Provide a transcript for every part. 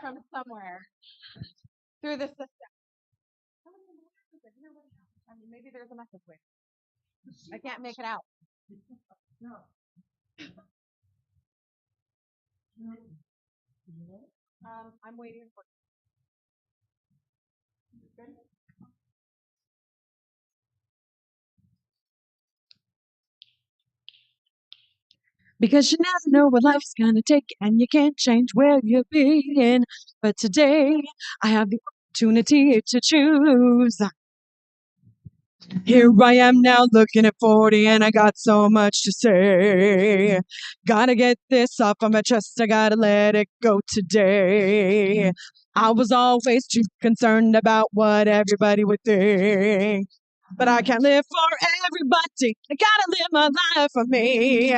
from somewhere through the system. I mean, maybe there's a message with. I can't make it out. I'm waiting for. Because you never know what life's gonna take, and you can't change where you've been. But today, I have the opportunity to choose. Here I am now looking at 40, and I got so much to say. Gotta get this off of my chest, I gotta let it go today. I was always too concerned about what everybody would think. But I can't live for everybody, I gotta live my life for me.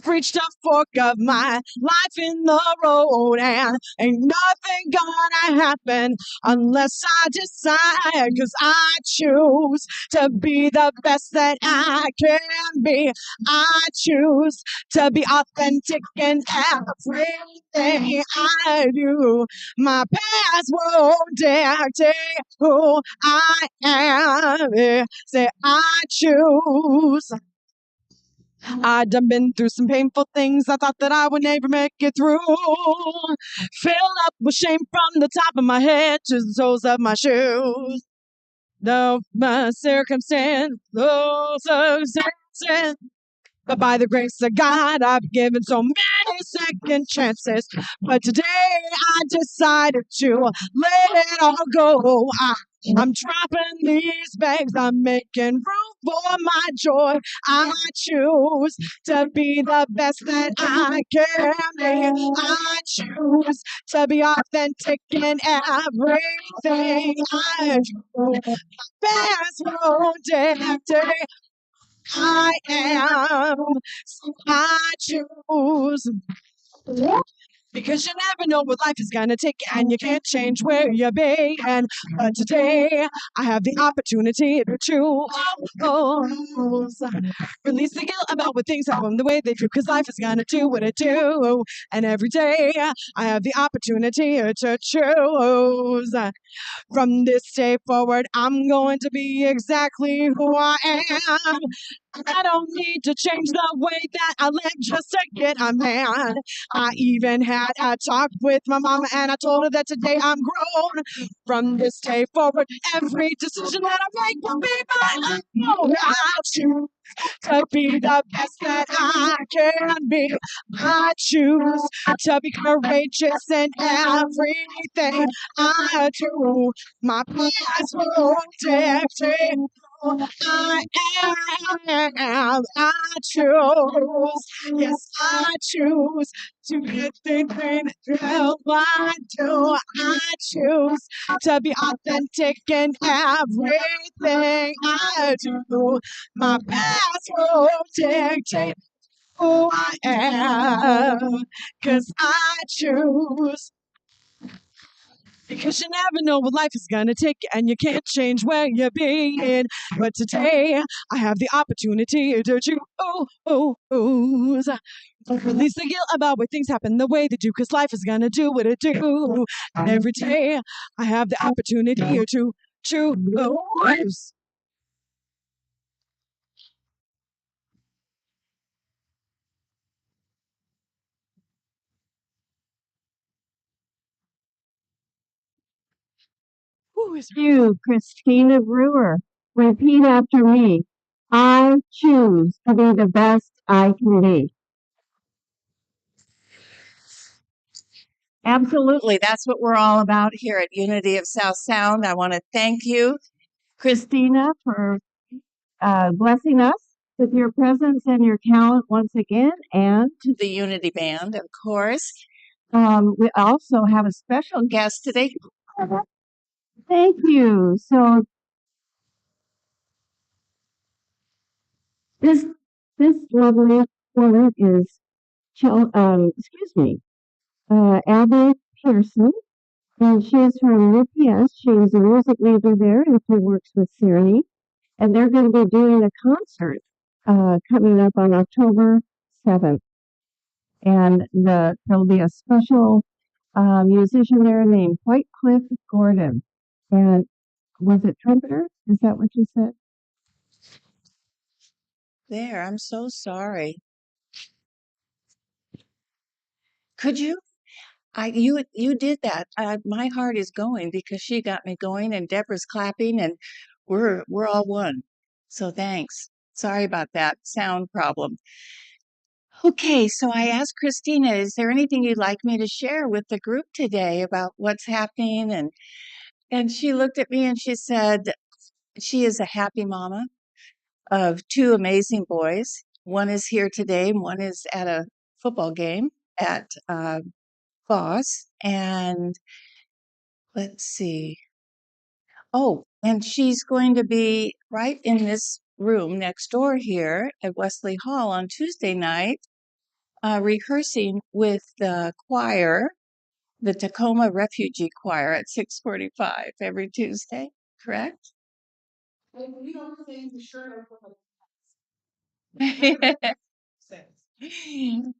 Reached a fork of my life in the road, and ain't nothing gonna happen unless I decide. 'Cause I choose to be the best that I can be. I choose to be authentic in everything I do. My past won't dictate who I am. Say I choose. I done been through some painful things I thought that I would never make it through. Filled up with shame from the top of my head to the soles of my shoes. Though my circumstance, those circumstances, but by the grace of God, I've given so many second chances. But today I decided to let it all go. I'm dropping these bags, I'm making room for my joy. I choose to be the best that I can be. I choose to be authentic in everything I do. Fast road day, I am. So I choose. Because you never know what life is gonna take, and you can't change where you've been. But today, I have the opportunity to choose. Release the guilt about what things happen the way they do, because life is gonna do what it do. And every day, I have the opportunity to choose. From this day forward, I'm going to be exactly who I am. I don't need to change the way that I live just to get a man. I even had a talk with my mama, and I told her that today I'm grown. From this day forward, every decision that I make will be my own. I choose to be the best that I can be. I choose to be courageous in everything I do. My past won't dictate who I am. I choose, yes, I choose to be thinking how I do. I choose to be authentic in everything I do. My past won't dictate who I am, 'cause I choose. Because you never know what life is gonna take, and you can't change where you've been. But today, I have the opportunity to choose. Release the guilt about where things happen the way they do, 'cause life is gonna do what it do. And every day, I have the opportunity to choose. Who is You, Christina Brewer. Repeat after me. I choose to be the best I can be. Absolutely. That's what we're all about here at Unity of South Sound. I want to thank you, Christina, for blessing us with your presence and your talent once again, and to the Unity Band, of course. We also have a special guest today. Thank you. So this lovely woman is Abby Pearson, and she's from UPS. She's a music major there, and she works with Siri. And they're going to be doing a concert coming up on October 7th. And there'll be a special musician there named White Cliff Gordon. And was it trumpeter? Is that what you said? There, I'm so sorry. Could you? You did that. My heart is going because she got me going, and Deborah's clapping, and we're all one. So thanks. Sorry about that sound problem. Okay, so I asked Christina, is there anything you'd like me to share with the group today about what's happening? And she looked at me and she said she is a happy mama of two amazing boys. One is here today, and one is at a football game at Voss. And let's see. Oh, and she's going to be right in this room next door here at Wesley Hall on Tuesday night, rehearsing with the choir, the Tacoma Refugee Choir at 6:45 every Tuesday, correct?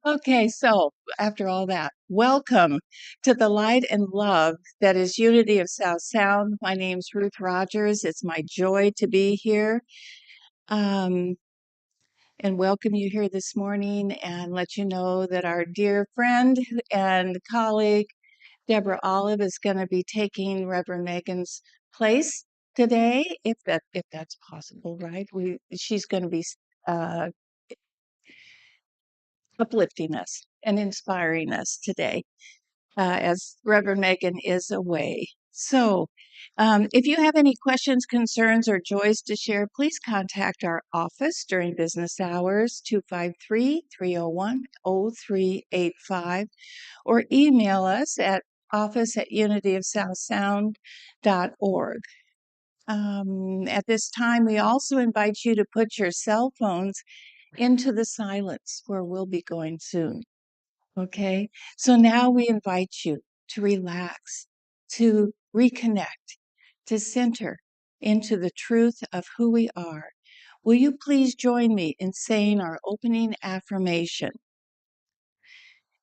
Okay, so after all that, welcome to the light and love that is Unity of South Sound. My name's Ruth Rogers. It's my joy to be here and welcome you here this morning and let you know that our dear friend and colleague, Deborah Olive, is going to be taking Reverend Megan's place today, if that's possible, right? She's going to be uh, uplifting us and inspiring us today as Reverend Megan is away. So, if you have any questions, concerns, or joys to share, please contact our office during business hours, 253-301-0385, or email us at office@unityofsouthsound.org. At this time, we also invite you to put your cell phones into the silence where we'll be going soon. Okay, so now we invite you to relax, to reconnect, to center into the truth of who we are. Will you please join me in saying our opening affirmation?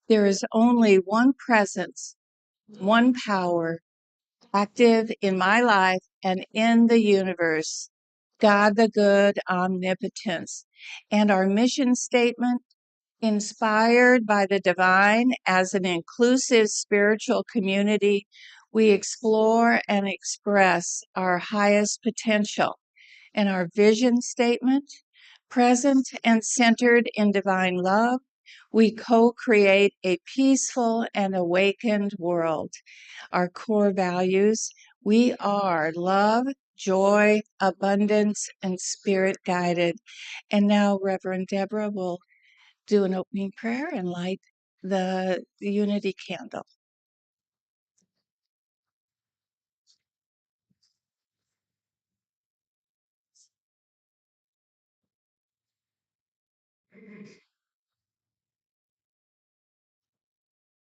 There is only one presence, one power active in my life and in the universe, God the good omnipotence. And our mission statement, inspired by the divine as an inclusive spiritual community, we explore and express our highest potential. And our vision statement, present and centered in divine love, we co-create a peaceful and awakened world. Our core values, we are love, joy, abundance, and spirit guided. And now Reverend Deborah will do an opening prayer and light the unity candle.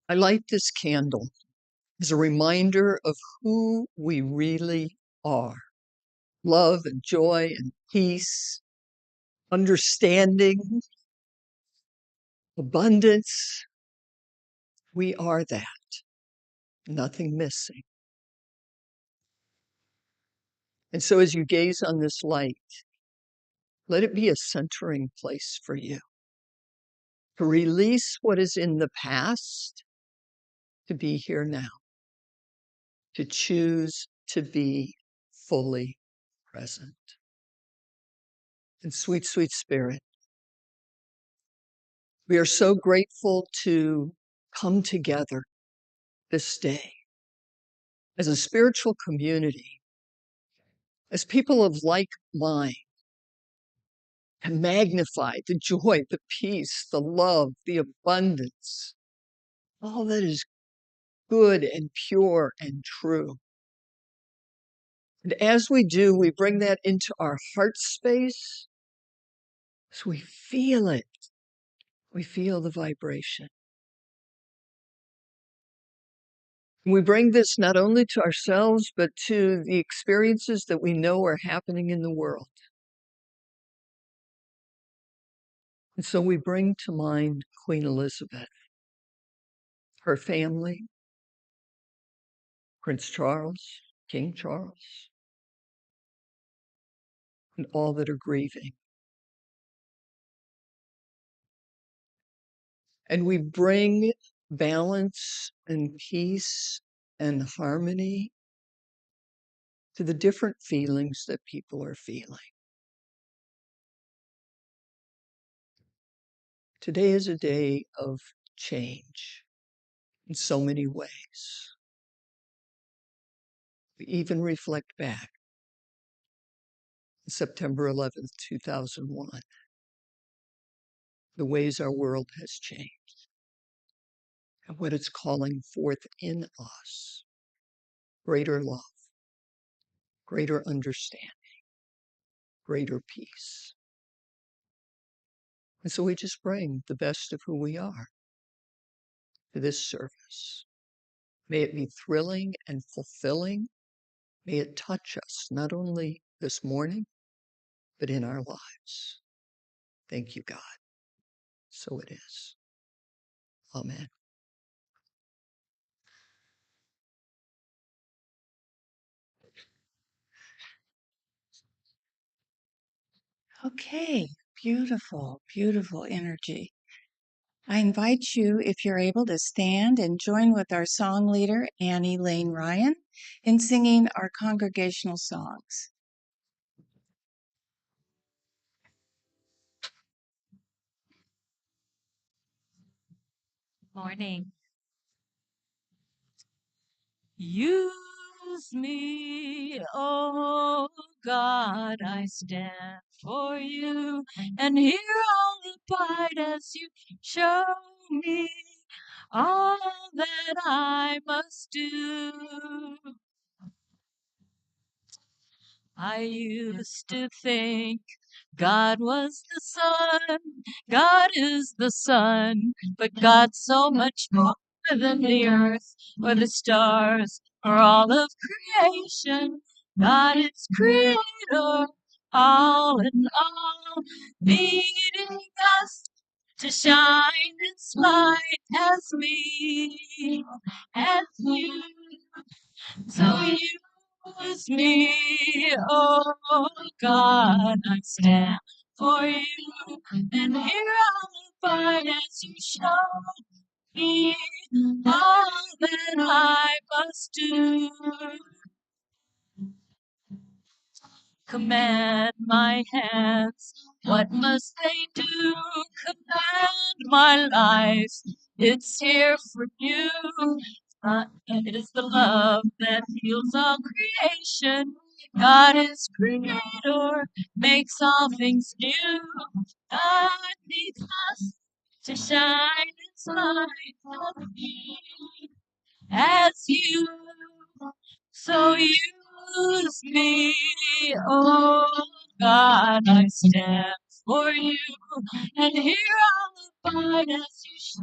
I light this candle as a reminder of who we really are. Love and joy and peace, understanding, abundance. We are that, nothing missing. And so as you gaze on this light, let it be a centering place for you to release what is in the past, to be here now, to choose to be fully present. And sweet, sweet spirit, we are so grateful to come together this day as a spiritual community, as people of like mind, to magnify the joy, the peace, the love, the abundance, all that is good and pure and true. And as we do, we bring that into our heart space so we feel it. We feel the vibration. And we bring this not only to ourselves, but to the experiences that we know are happening in the world. And so we bring to mind Queen Elizabeth, her family, Prince Charles, King Charles, and all that are grieving. And we bring balance and peace and harmony to the different feelings that people are feeling. Today is a day of change in so many ways. We even reflect back on September 11th, 2001, the ways our world has changed and what it's calling forth in us: greater love, greater understanding, greater peace. And so we just bring the best of who we are to this service. May it be thrilling and fulfilling. May it touch us, not only this morning, but in our lives. Thank you, God. So it is. Amen. Okay, beautiful, beautiful energy. I invite you, if you're able, to stand and join with our song leader, Annie Lane Ryan, in singing our congregational songs. Morning. Use me, oh God, I stand for you, and here I'll abide as you show me all that I must do. I used to think God was the sun, God is the sun, but God's so much more than the earth or the stars or all of creation. God is creator, all in all, needing us to shine His light as me, as you. So use me, oh God, I stand for you, and here I'll abide as you show me all that I must do. Command my hands, what must they do? Command my life, it's here for you. It is the love that heals all creation. God is creator, makes all things new. God needs us to shine His light on me as you. So use me, oh God, I stand for you, and here I'll abide as you show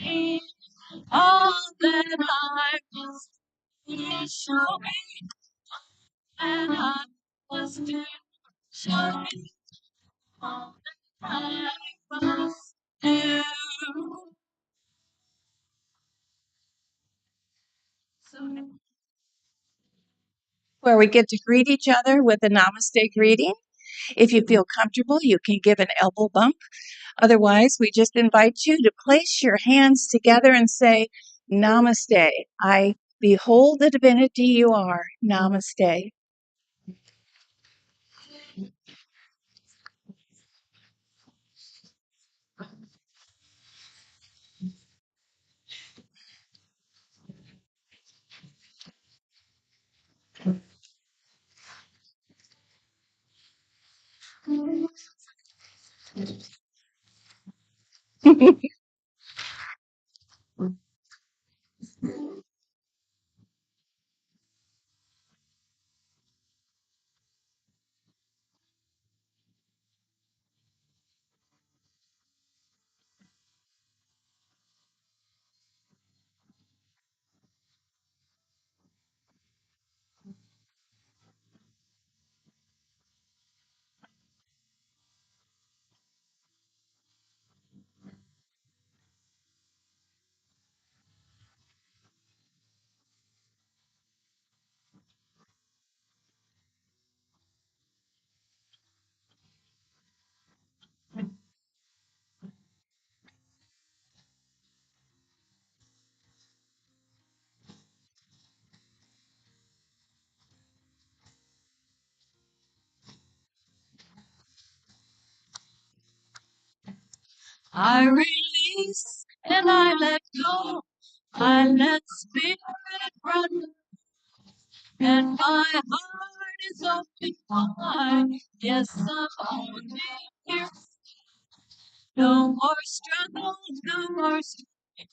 me all that I must do. Show me that I must do. Show me all that I must do. So Where we get to greet each other with a namaste greeting. If you feel comfortable, you can give an elbow bump. Otherwise, we just invite you to place your hands together and say, Namaste. I behold the divinity you are. Namaste. I release and I let go. I let spirit run, and my heart is open wide. Yes, I'm only here. No more struggle, no more strife.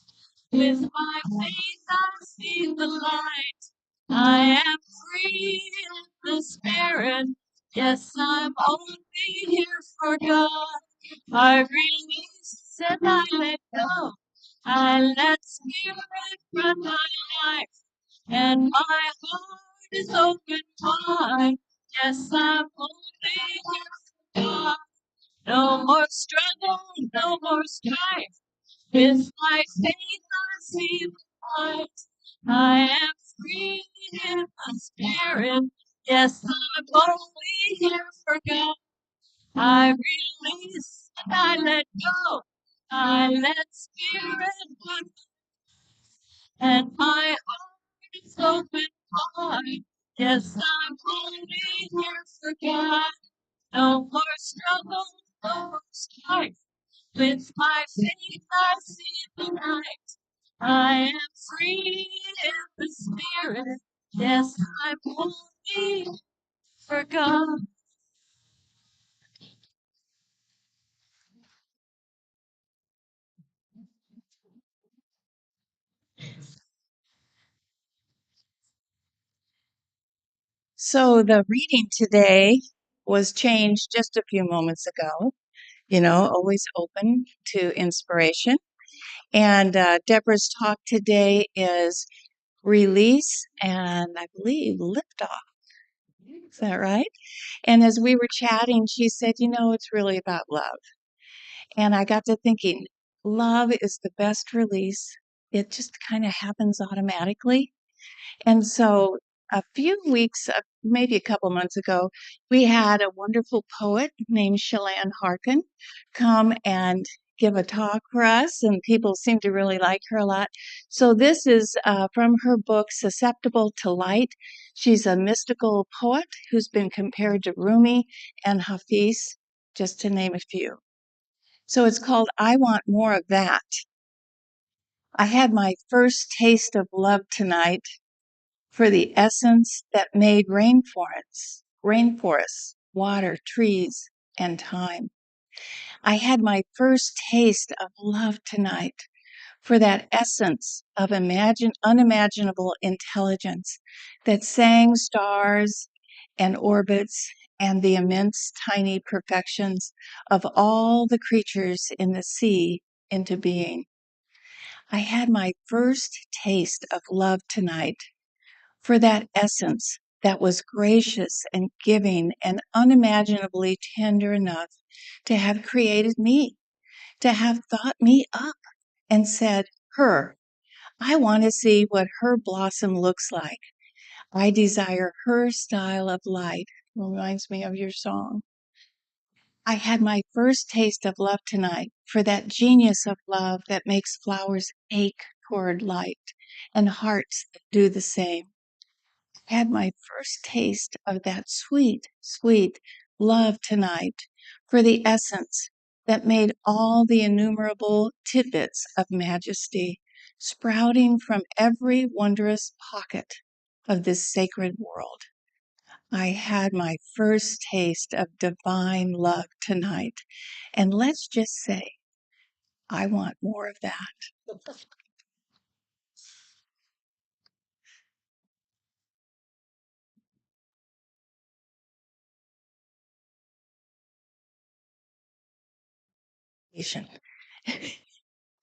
With my faith, I see the light. I am free in the spirit. Yes, I'm only here for God. I release and I let go. I let spirit run my life, and my heart is open wide. Yes, I'm only here for God. No more struggle, no more strife. With my faith, I see the light. I am free in the spirit. Yes, I'm only here for God. I release and I let go. I let spirit run, and my heart is open wide. Yes, I'm only here for God. No more struggle, no more strife. With my faith, I see the light. I am free in the spirit. Yes, I'm only for God. So the reading today was changed just a few moments ago. You know, always open to inspiration. And Deborah's talk today is release and I believe liftoff. Is that right? And as we were chatting, she said, you know, it's really about love. And I got to thinking, love is the best release. It just kind of happens automatically. And so a few weeks, maybe a couple months ago, we had a wonderful poet named Shalane Harkin come and give a talk for us, and people seem to really like her a lot. So this is from her book, Susceptible to Light. She's a mystical poet who's been compared to Rumi and Hafiz, just to name a few. So it's called I Want More of That. I had my first taste of love tonight for the essence that made rainforests, water, trees, and time. I had my first taste of love tonight for that essence of unimaginable intelligence that sang stars and orbits and the immense tiny perfections of all the creatures in the sea into being. I had my first taste of love tonight for that essence that was gracious and giving and unimaginably tender enough to have created me, to have thought me up and said, her, I want to see what her blossom looks like. I desire her style of light. Reminds me of your song. I had my first taste of love tonight for that genius of love that makes flowers ache toward light and hearts that do the same. Had my first taste of that sweet, sweet love tonight for the essence that made all the innumerable tidbits of majesty sprouting from every wondrous pocket of this sacred world. I had my first taste of divine love tonight. And let's just say, I want more of that.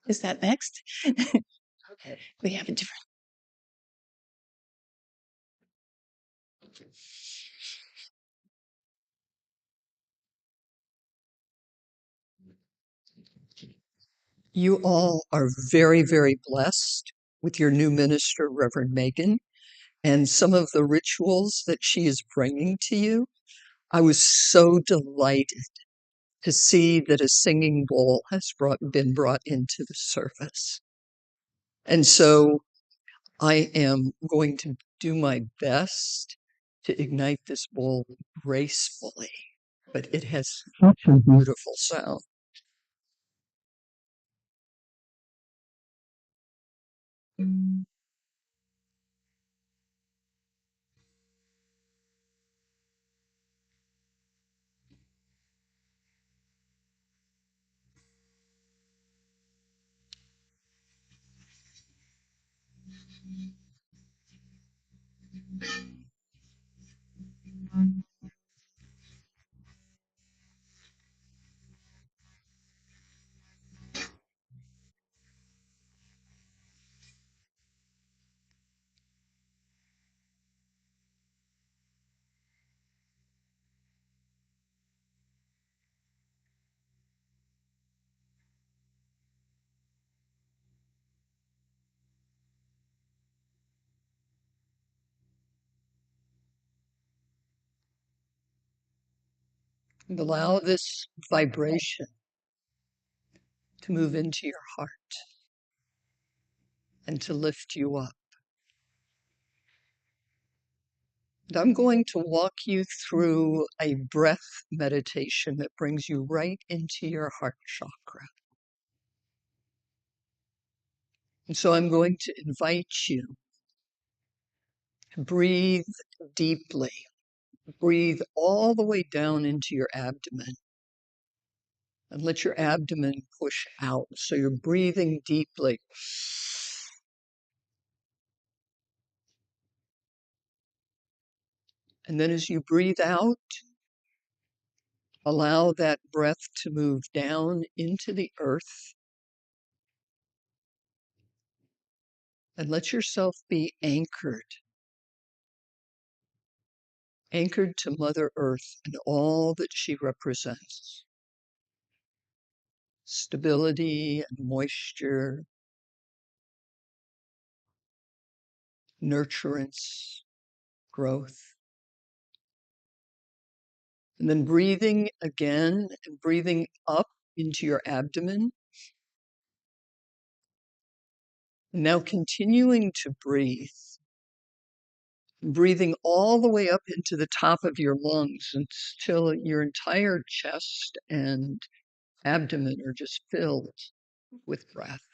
Is that next? Okay. We have a different. You all are very, very blessed with your new minister, Reverend Megan, and some of the rituals that she is bringing to you. I was so delighted to see that a singing bowl has been brought into the service. And so I am going to do my best to ignite this bowl gracefully, but it has such a beautiful sound. And allow this vibration to move into your heart and to lift you up. And I'm going to walk you through a breath meditation that brings you right into your heart chakra. And so I'm going to invite you to breathe deeply. Breathe all the way down into your abdomen and let your abdomen push out. So you're breathing deeply. And then as you breathe out, allow that breath to move down into the earth and let yourself be anchored to Mother Earth and all that she represents. Stability and moisture, nurturance, growth. And then breathing again and breathing up into your abdomen. And now continuing to breathe, breathing all the way up into the top of your lungs until your entire chest and abdomen are just filled with breath.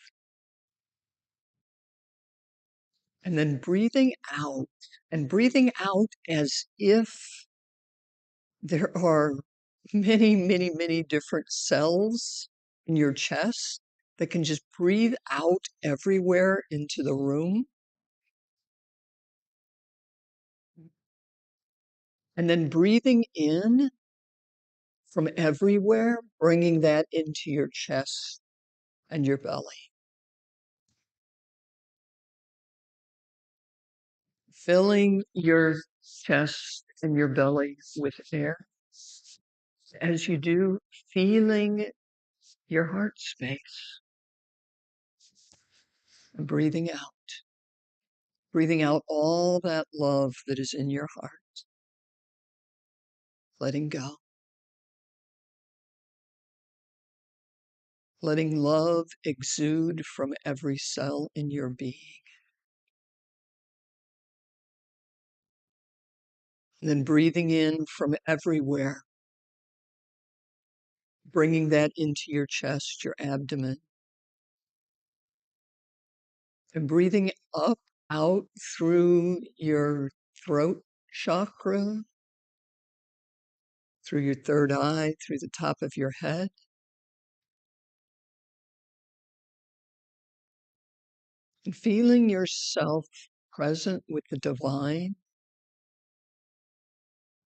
And then breathing out, and breathing out as if there are many, many, many different cells in your chest that can just breathe out everywhere into the room. And then breathing in from everywhere, bringing that into your chest and your belly. Filling your chest and your belly with air. As you do, feeling your heart space. And breathing out all that love that is in your heart. Letting go. Letting love exude from every cell in your being. And then breathing in from everywhere, bringing that into your chest, your abdomen. And breathing up, out through your throat chakra, through your third eye, through the top of your head. And feeling yourself present with the divine,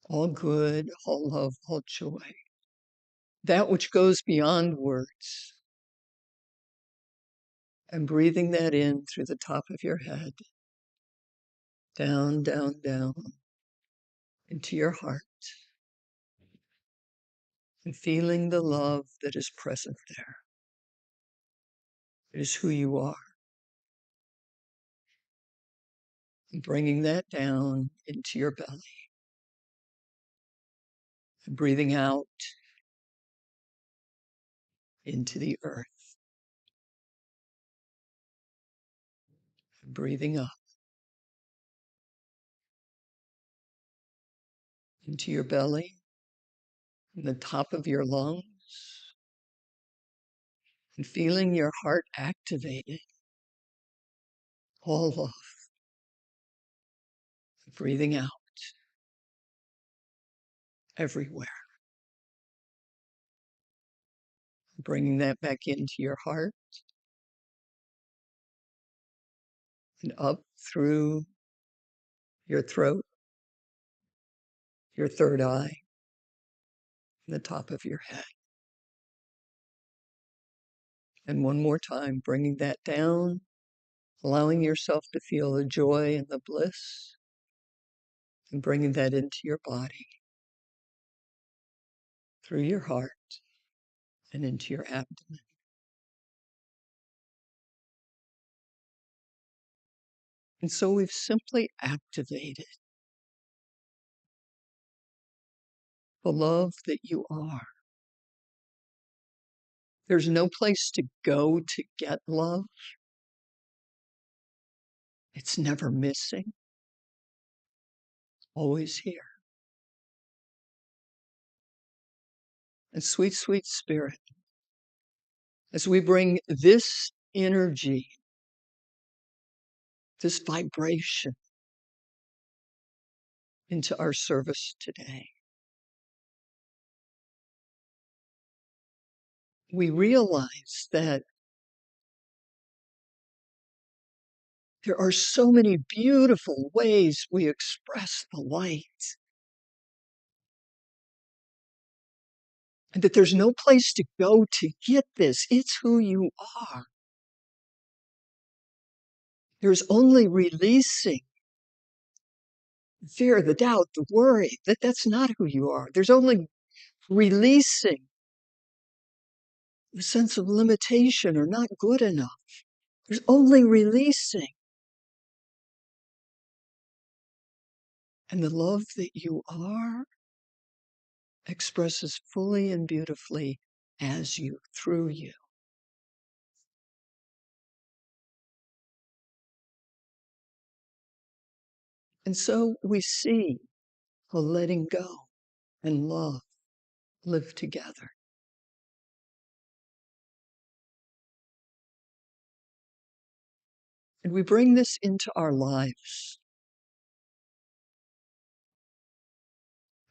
all good, all love, all joy. That which goes beyond words. And breathing that in through the top of your head, down, down, down, into your heart. And feeling the love that is present there. It is who you are. And bringing that down into your belly. And breathing out into the earth. And breathing up into your belly, and the top of your lungs, and feeling your heart activated. all love. Breathing out everywhere. Bringing that back into your heart and up through your throat, your third eye, and the top of your head. And one more time, bringing that down, allowing yourself to feel the joy and the bliss, and bringing that into your body, through your heart, and into your abdomen. And so we've simply activated the love that you are. There's no place to go to get love. It's never missing, always here. And sweet, sweet Spirit, as we bring this energy, this vibration into our service today, we realize that there are so many beautiful ways we express the light, and that there's no place to go to get this. It's who you are. There's only releasing fear, the doubt, the worry, that's not who you are. There's only releasing the sense of limitation or not good enough. There's only releasing. And the love that you are expresses fully and beautifully as you, through you. And so we see how letting go and love live together. And we bring this into our lives.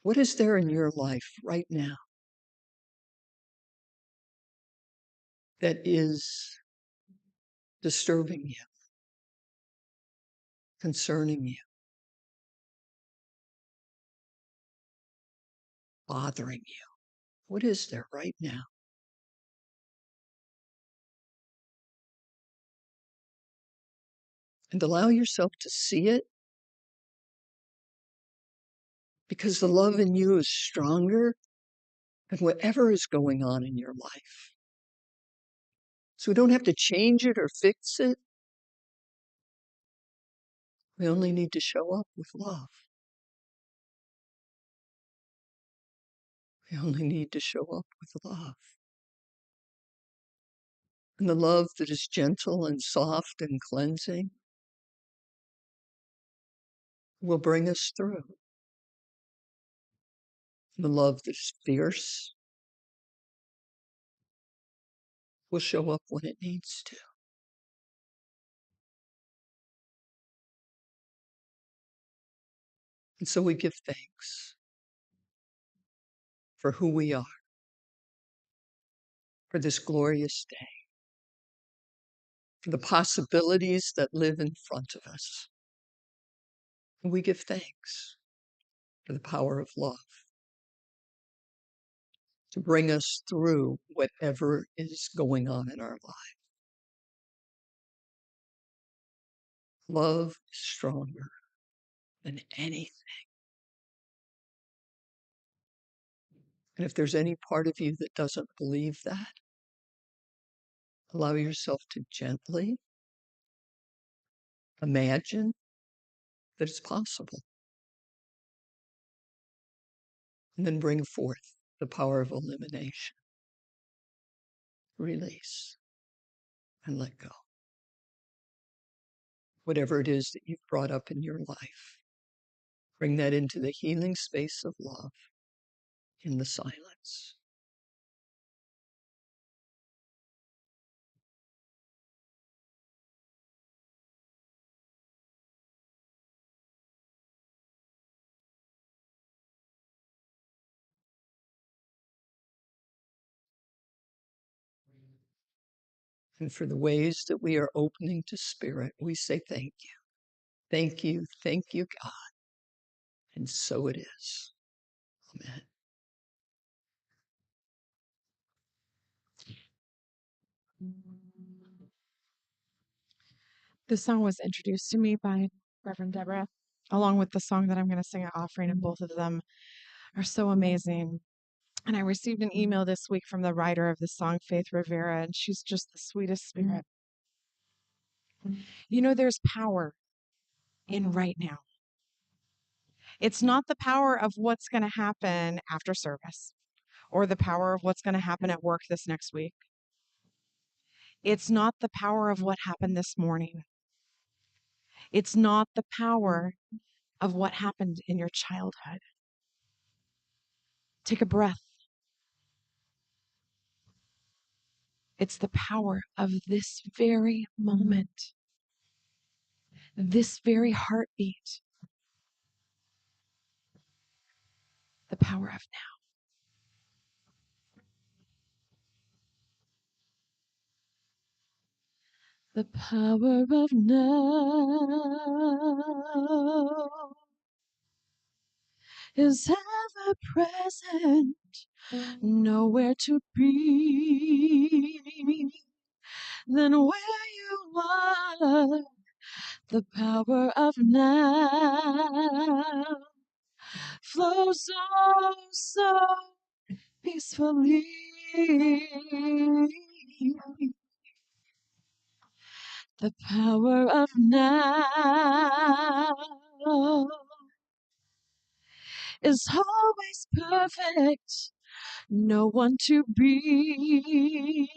What is there in your life right now that is disturbing you, concerning you, bothering you? What is there right now? And allow yourself to see it, because the love in you is stronger than whatever is going on in your life. So we don't have to change it or fix it. We only need to show up with love. We only need to show up with love. And the love that is gentle and soft and cleansing will bring us through. The love that is fierce will show up when it needs to. And so we give thanks for who we are, for this glorious day, for the possibilities that live in front of us. And we give thanks for the power of love to bring us through whatever is going on in our life. Love is stronger than anything. And if there's any part of you that doesn't believe that, allow yourself to gently imagine that it's possible. And then bring forth the power of elimination. Release and let go. Whatever it is that you've brought up in your life, bring that into the healing space of love in the silence. and for the ways that we are opening to Spirit, we say thank you. Thank you, God. And so it is. Amen. This song was introduced to me by Reverend Deborah, along with the song that I'm going to sing at offering, and both of them are so amazing. And I received an email this week from the writer of the song, Faith Rivera, and she's just the sweetest spirit. You know, there's power in right now. It's not the power of what's going to happen after service or the power of what's going to happen at work this next week. It's not the power of what happened this morning. It's not the power of what happened in your childhood. Take a breath. It's the power of this very moment, this very heartbeat, the power of now. The power of now is ever present, nowhere to be than where you are. The power of now flows so peacefully. The power of now is always perfect, no one to be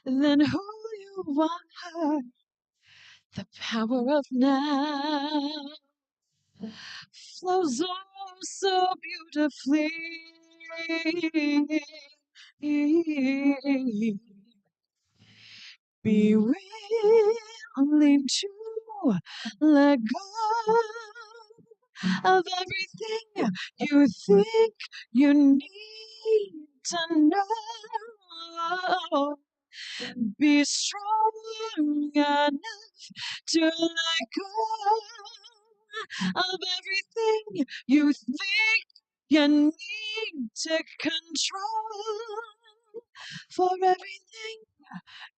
than who you are. The power of now flows so beautifully. Be willing to let go of everything you think you need to know. Be strong enough to let go of everything you think you need to control. For everything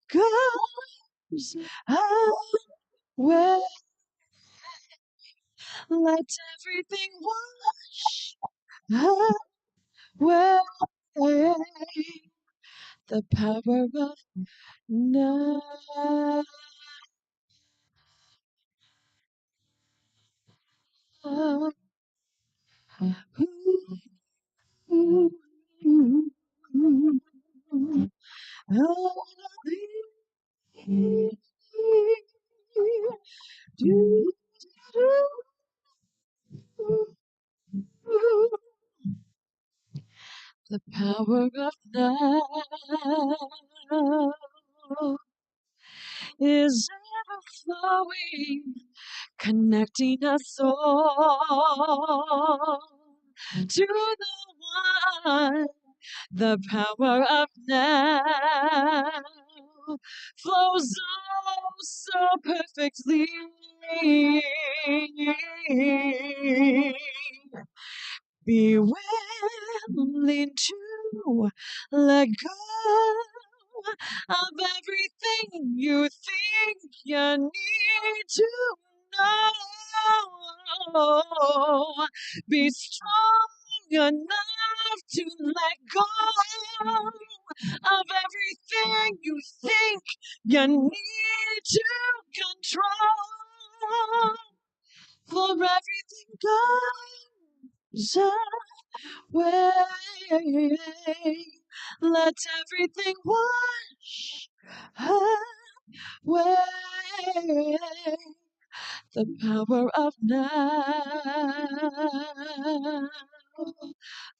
goes away. Let everything wash away. The power of now. The power of now is ever flowing, connecting us all to the one. The power of now flows so perfectly. Be willing to let go of everything you think you need to know. Be strong enough to let go of everything you think you need to control. For everything goes away. Let everything wash away. The power of now.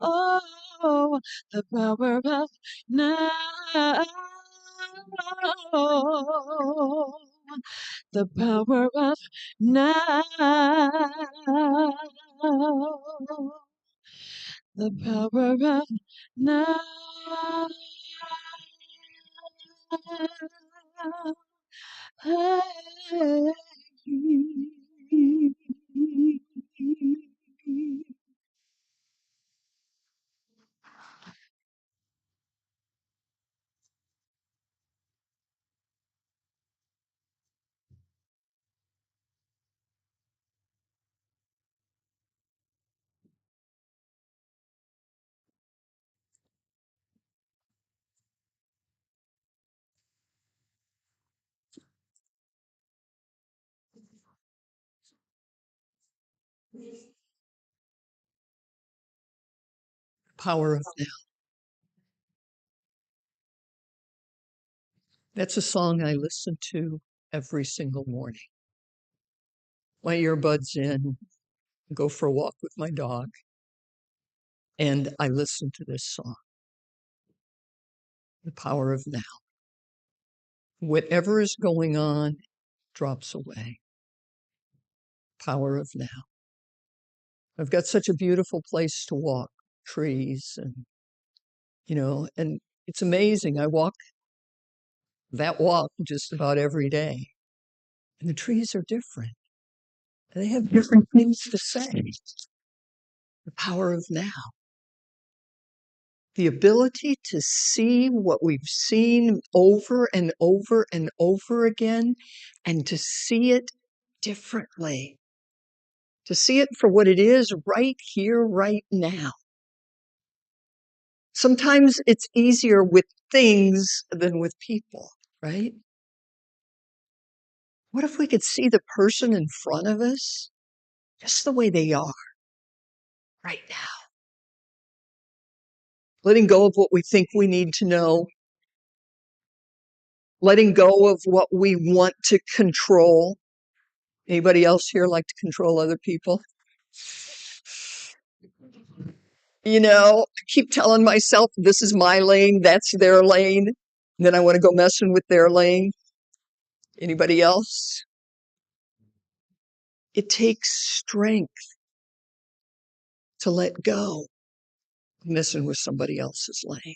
Oh, the power of now. The power of now. The power of now. Power of Now. That's a song I listen to every single morning. My earbuds in, go for a walk with my dog, and I listen to this song. The power of now. Whatever is going on drops away. Power of now. I've got such a beautiful place to walk, trees, and, and it's amazing. I walk that walk just about every day, and the trees are different. They have different things to say. The power of now. The ability to see what we've seen over and over and over again, and to see it differently. To see it for what it is right here, right now. Sometimes it's easier with things than with people, right? What if we could see the person in front of us just the way they are right now? Letting go of what we think we need to know. Letting go of what we want to control. Anybody else here like to control other people? I keep telling myself, this is my lane, that's their lane. And then I want to go messing with their lane. Anybody else? It takes strength to let go of messing with somebody else's lane.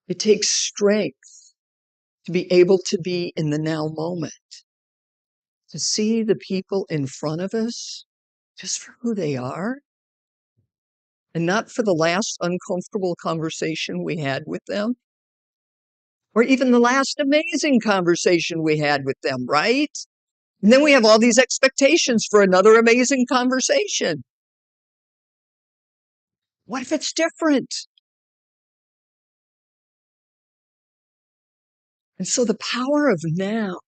It takes strength to be able to be in the now moment, to see the people in front of us just for who they are, and not for the last uncomfortable conversation we had with them, or even the last amazing conversation we had with them, right? And then we have all these expectations for another amazing conversation. What if it's different? And so the power of now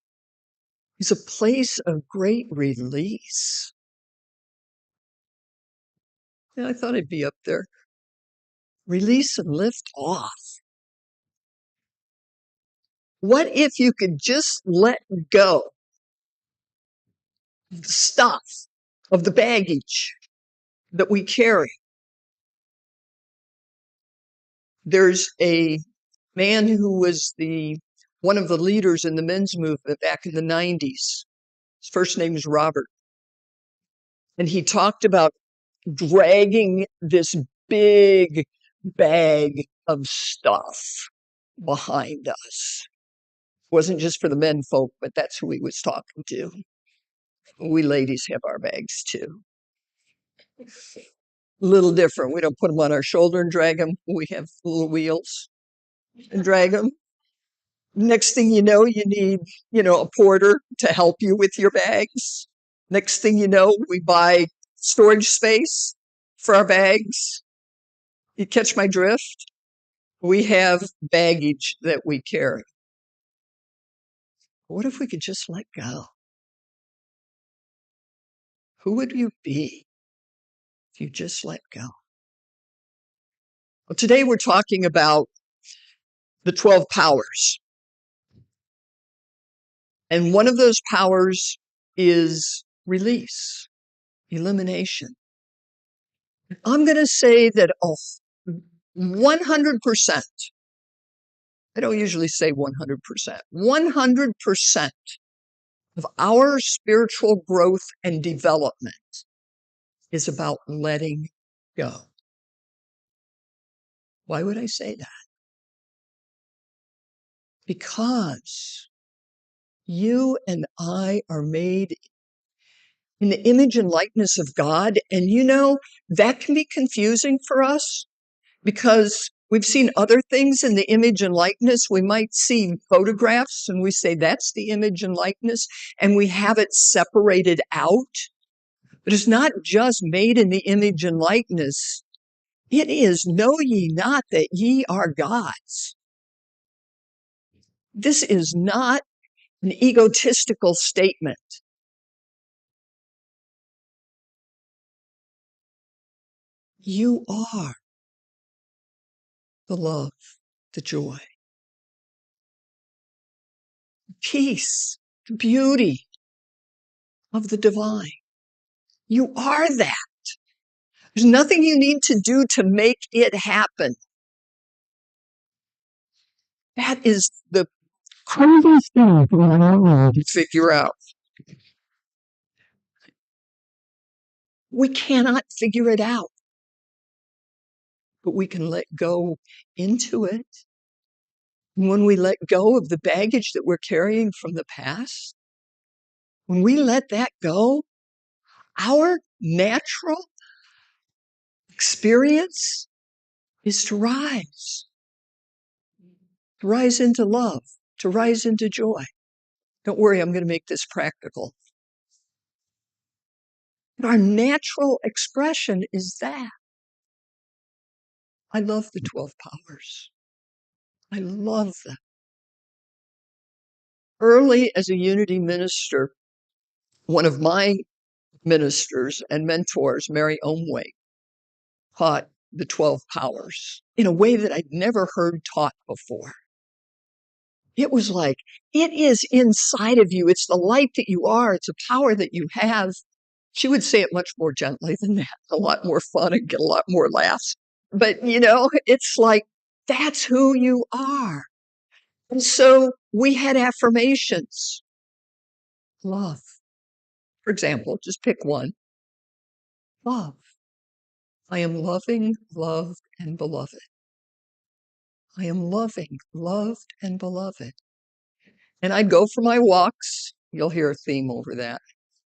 is a place of great release. Yeah, I thought I'd be up there. Release and lift off. What if you could just let go of the stuff, of the baggage that we carry? There's a man who was one of the leaders in the men's movement back in the 90s. His first name is Robert. And he talked about dragging this big bag of stuff behind us. It wasn't just for the men folk, but that's who he was talking to. We ladies have our bags too. A little different. We don't put them on our shoulder and drag them. We have little wheels and drag them. Next thing you know, you need, a porter to help you with your bags. Next thing you know, we buy storage space for our bags. You catch my drift? We have baggage that we carry. What if we could just let go? Who would you be if you just let go? Well, today we're talking about the 12 powers. And one of those powers is release, elimination. I'm going to say that 100%, I don't usually say 100%, 100% of our spiritual growth and development is about letting go. Why would I say that? because you and I are made in the image and likeness of God. And that can be confusing for us because we've seen other things in the image and likeness. We might see photographs and we say that's the image and likeness, and we have it separated out. But it's not just made in the image and likeness. It is, know ye not that ye are gods. This is not an egotistical statement. You are the love, the joy, the peace, the beauty of the divine. You are that. There's nothing you need to do to make it happen. That is the craziest thing to figure out. We cannot figure it out, but we can let go into it. And when we let go of the baggage that we're carrying from the past, when we let that go, our natural experience is to rise into love, to rise into joy. Don't worry, I'm going to make this practical. But our natural expression is that. I love the 12 powers. I love them. Early as a unity minister, one of my ministers and mentors, Mary Omway, taught the 12 powers in a way that I'd never heard taught before. It was like, it is inside of you. It's the light that you are. It's a power that you have. She would say it much more gently than that, a lot more fun and get a lot more laughs. But, it's like, that's who you are. And so we had affirmations. Love. For example, just pick one. Love. I am loving, loved, and beloved. I am loving, loved, and beloved. And I'd go for my walks. You'll hear a theme over that.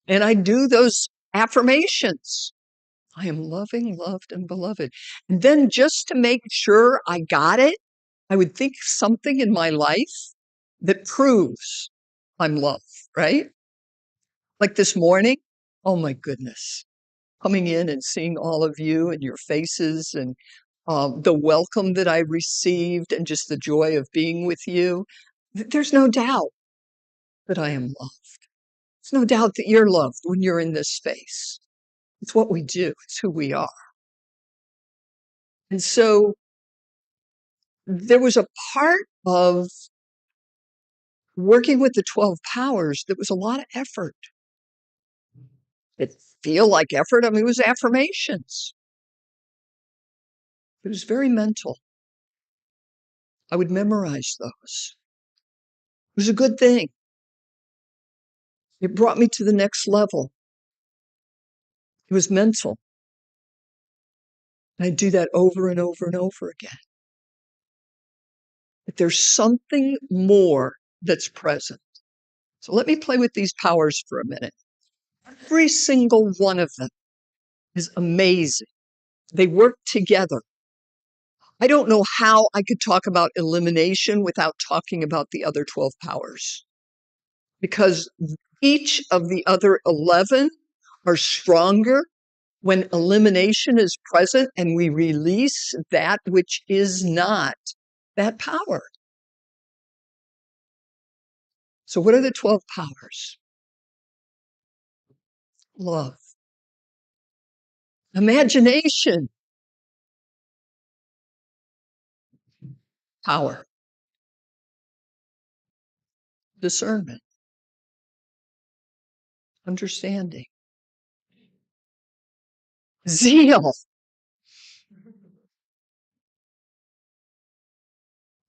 And I do those affirmations. I am loving, loved, and beloved. And then just to make sure I got it, I would think of something in my life that proves I'm loved, right? Like this morning, oh my goodness, coming in and seeing all of you and your faces and the welcome that I received and just the joy of being with you. There's no doubt that I am loved. There's no doubt that you're loved when you're in this space. It's what we do. It's who we are. And so there was a part of working with the 12 powers that was a lot of effort. It feel like effort. I mean, it was affirmations. It was very mental. I would memorize those. It was a good thing. It brought me to the next level. It was mental. And I do that over and over and over again. But there's something more that's present. So let me play with these powers for a minute. Every single one of them is amazing. They work together. I don't know how I could talk about elimination without talking about the other 12 powers, because each of the other 11 are stronger when elimination is present and we release that which is not that power. So what are the 12 powers? Love, imagination, power, discernment, understanding, zeal,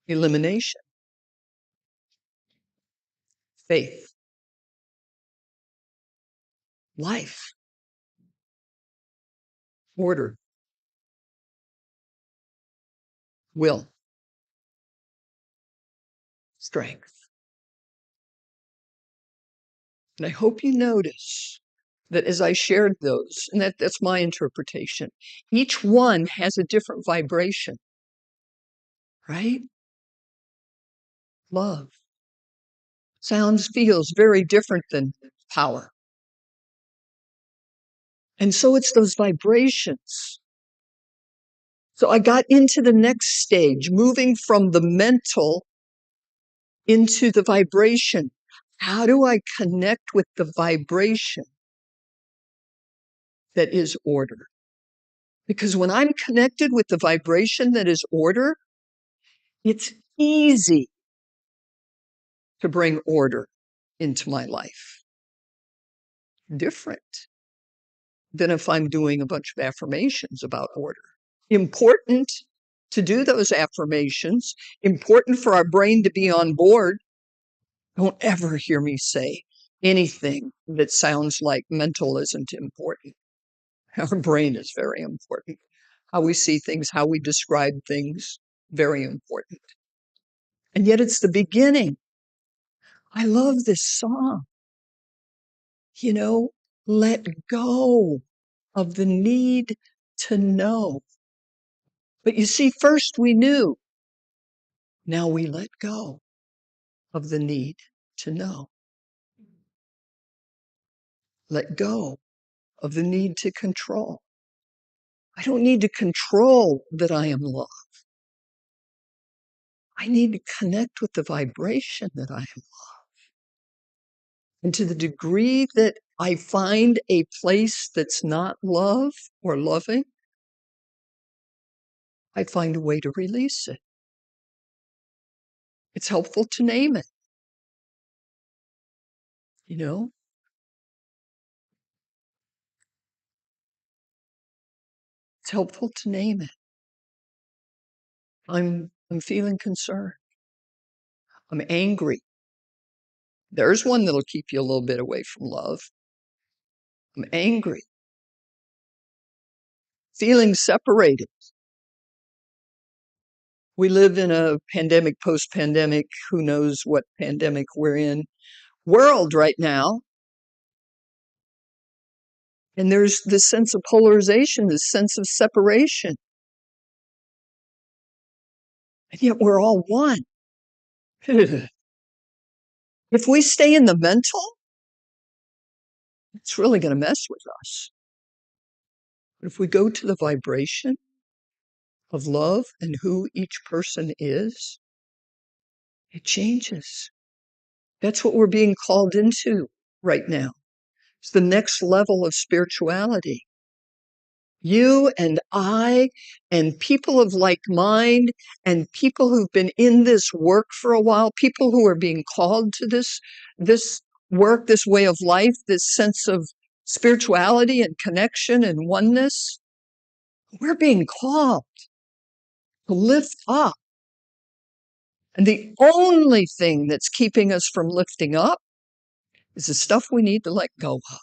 elimination, faith, life, order, will, strength. And I hope you notice that as I shared those, and that's my interpretation, each one has a different vibration, right? Love sounds, feels very different than power. And so it's those vibrations. So I got into the next stage, moving from the mental into the vibration. How do I connect with the vibration that is order? Because when I'm connected with the vibration that is order, it's easy to bring order into my life. Different than if I'm doing a bunch of affirmations about order. Important to do those affirmations, important for our brain to be on board. Don't ever hear me say anything that sounds like mental isn't important. Our brain is very important. How we see things, how we describe things, very important. And yet it's the beginning. I love this song. You know, let go of the need to know. But you see, first we knew. Now we let go of the need to know. Let go of the need to control. I don't need to control that I am love. I need to connect with the vibration that I am love. And to the degree that I find a place that's not love or loving, I find a way to release it. It's helpful to name it. You know? It's helpful to name it. I'm feeling concerned. I'm angry. There's one that'll keep you a little bit away from love. I'm angry. Feeling separated. We live in a pandemic, post-pandemic, who knows what pandemic we're in, world right now. And there's this sense of polarization, this sense of separation. And yet we're all one. If we stay in the mental, it's really going to mess with us. But if we go to the vibration of love and who each person is, it changes. That's what we're being called into right now. It's the next level of spirituality. You and I and people of like mind and people who've been in this work for a while, people who are being called to this work, this way of life, this sense of spirituality and connection and oneness, we're being called to lift up. And the only thing that's keeping us from lifting up is the stuff we need to let go of.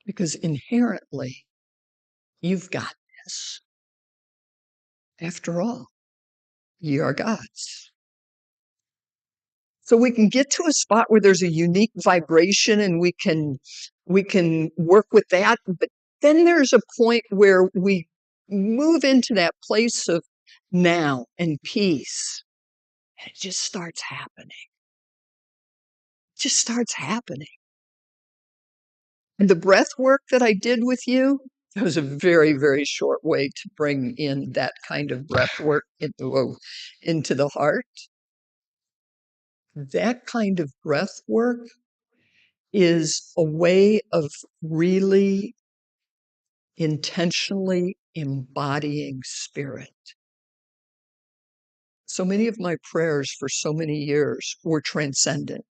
Because inherently, you've got this. After all, you are God's. So we can get to a spot where there's a unique vibration and we can work with that. But then there's a point where we move into that place of now and peace. And it just starts happening. It just starts happening. And the breath work that I did with you, that was a very, very short way to bring in that kind of breath work into the heart. That kind of breath work is a way of really intentionally embodying spirit. So many of my prayers for so many years were transcendent.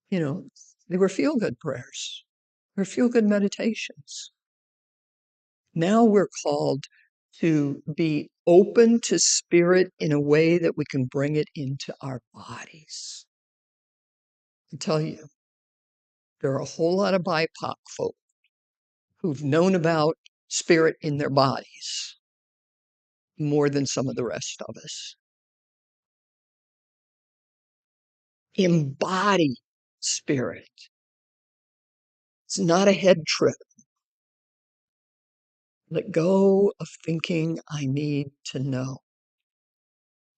You know, they were feel-good prayers. They were feel-good meditations. Now we're called to be open to spirit in a way that we can bring it into our bodies. I tell you, there are a whole lot of BIPOC folk who've known about spirit in their bodies. more than some of the rest of us. Embody spirit. It's not a head trip. Let go of thinking I need to know.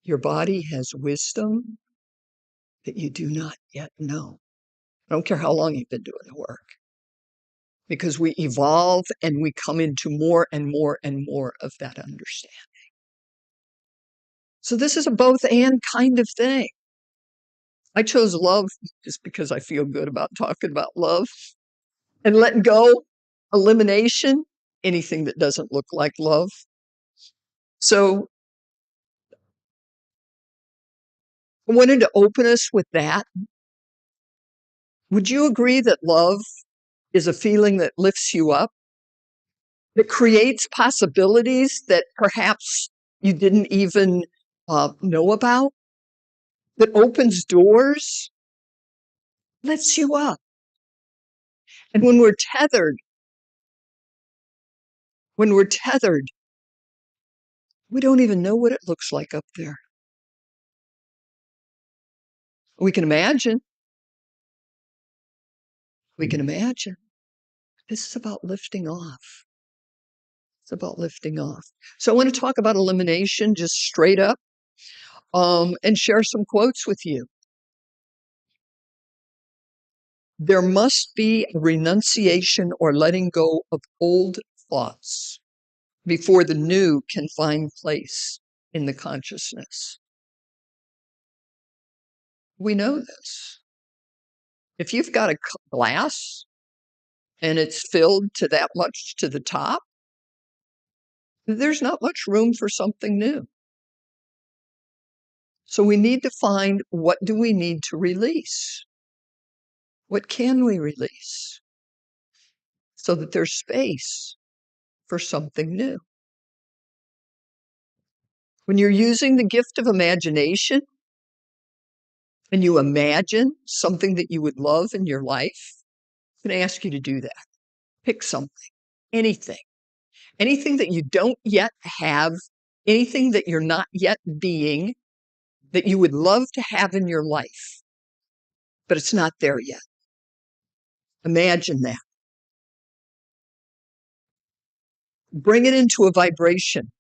Your body has wisdom that you do not yet know. I don't care how long you've been doing the work, because we evolve and we come into more and more and more of that understanding. So this is a both and kind of thing. I chose love just because I feel good about talking about love, and letting go, elimination, anything that doesn't look like love. So I wanted to open us with that. Would you agree that love is a feeling that lifts you up, that creates possibilities that perhaps you didn't even know about, that opens doors, lifts you up? And when we're tethered, we don't even know what it looks like up there. We can imagine. We can imagine. This is about lifting off. It's about lifting off. So I want to talk about elimination just straight up, and share some quotes with you. There must be a renunciation or letting go of old thoughts before the new can find place in the consciousness. We know this. If you've got a glass and it's filled to that much to the top, there's not much room for something new. So we need to find, what do we need to release? What can we release so that there's space for something new? When you're using the gift of imagination and you imagine something that you would love in your life, I'm going to ask you to do that. Pick something, anything that you don't yet have, anything that you're not yet being, that you would love to have in your life, but it's not there yet. Imagine that. Bring it into a vibration.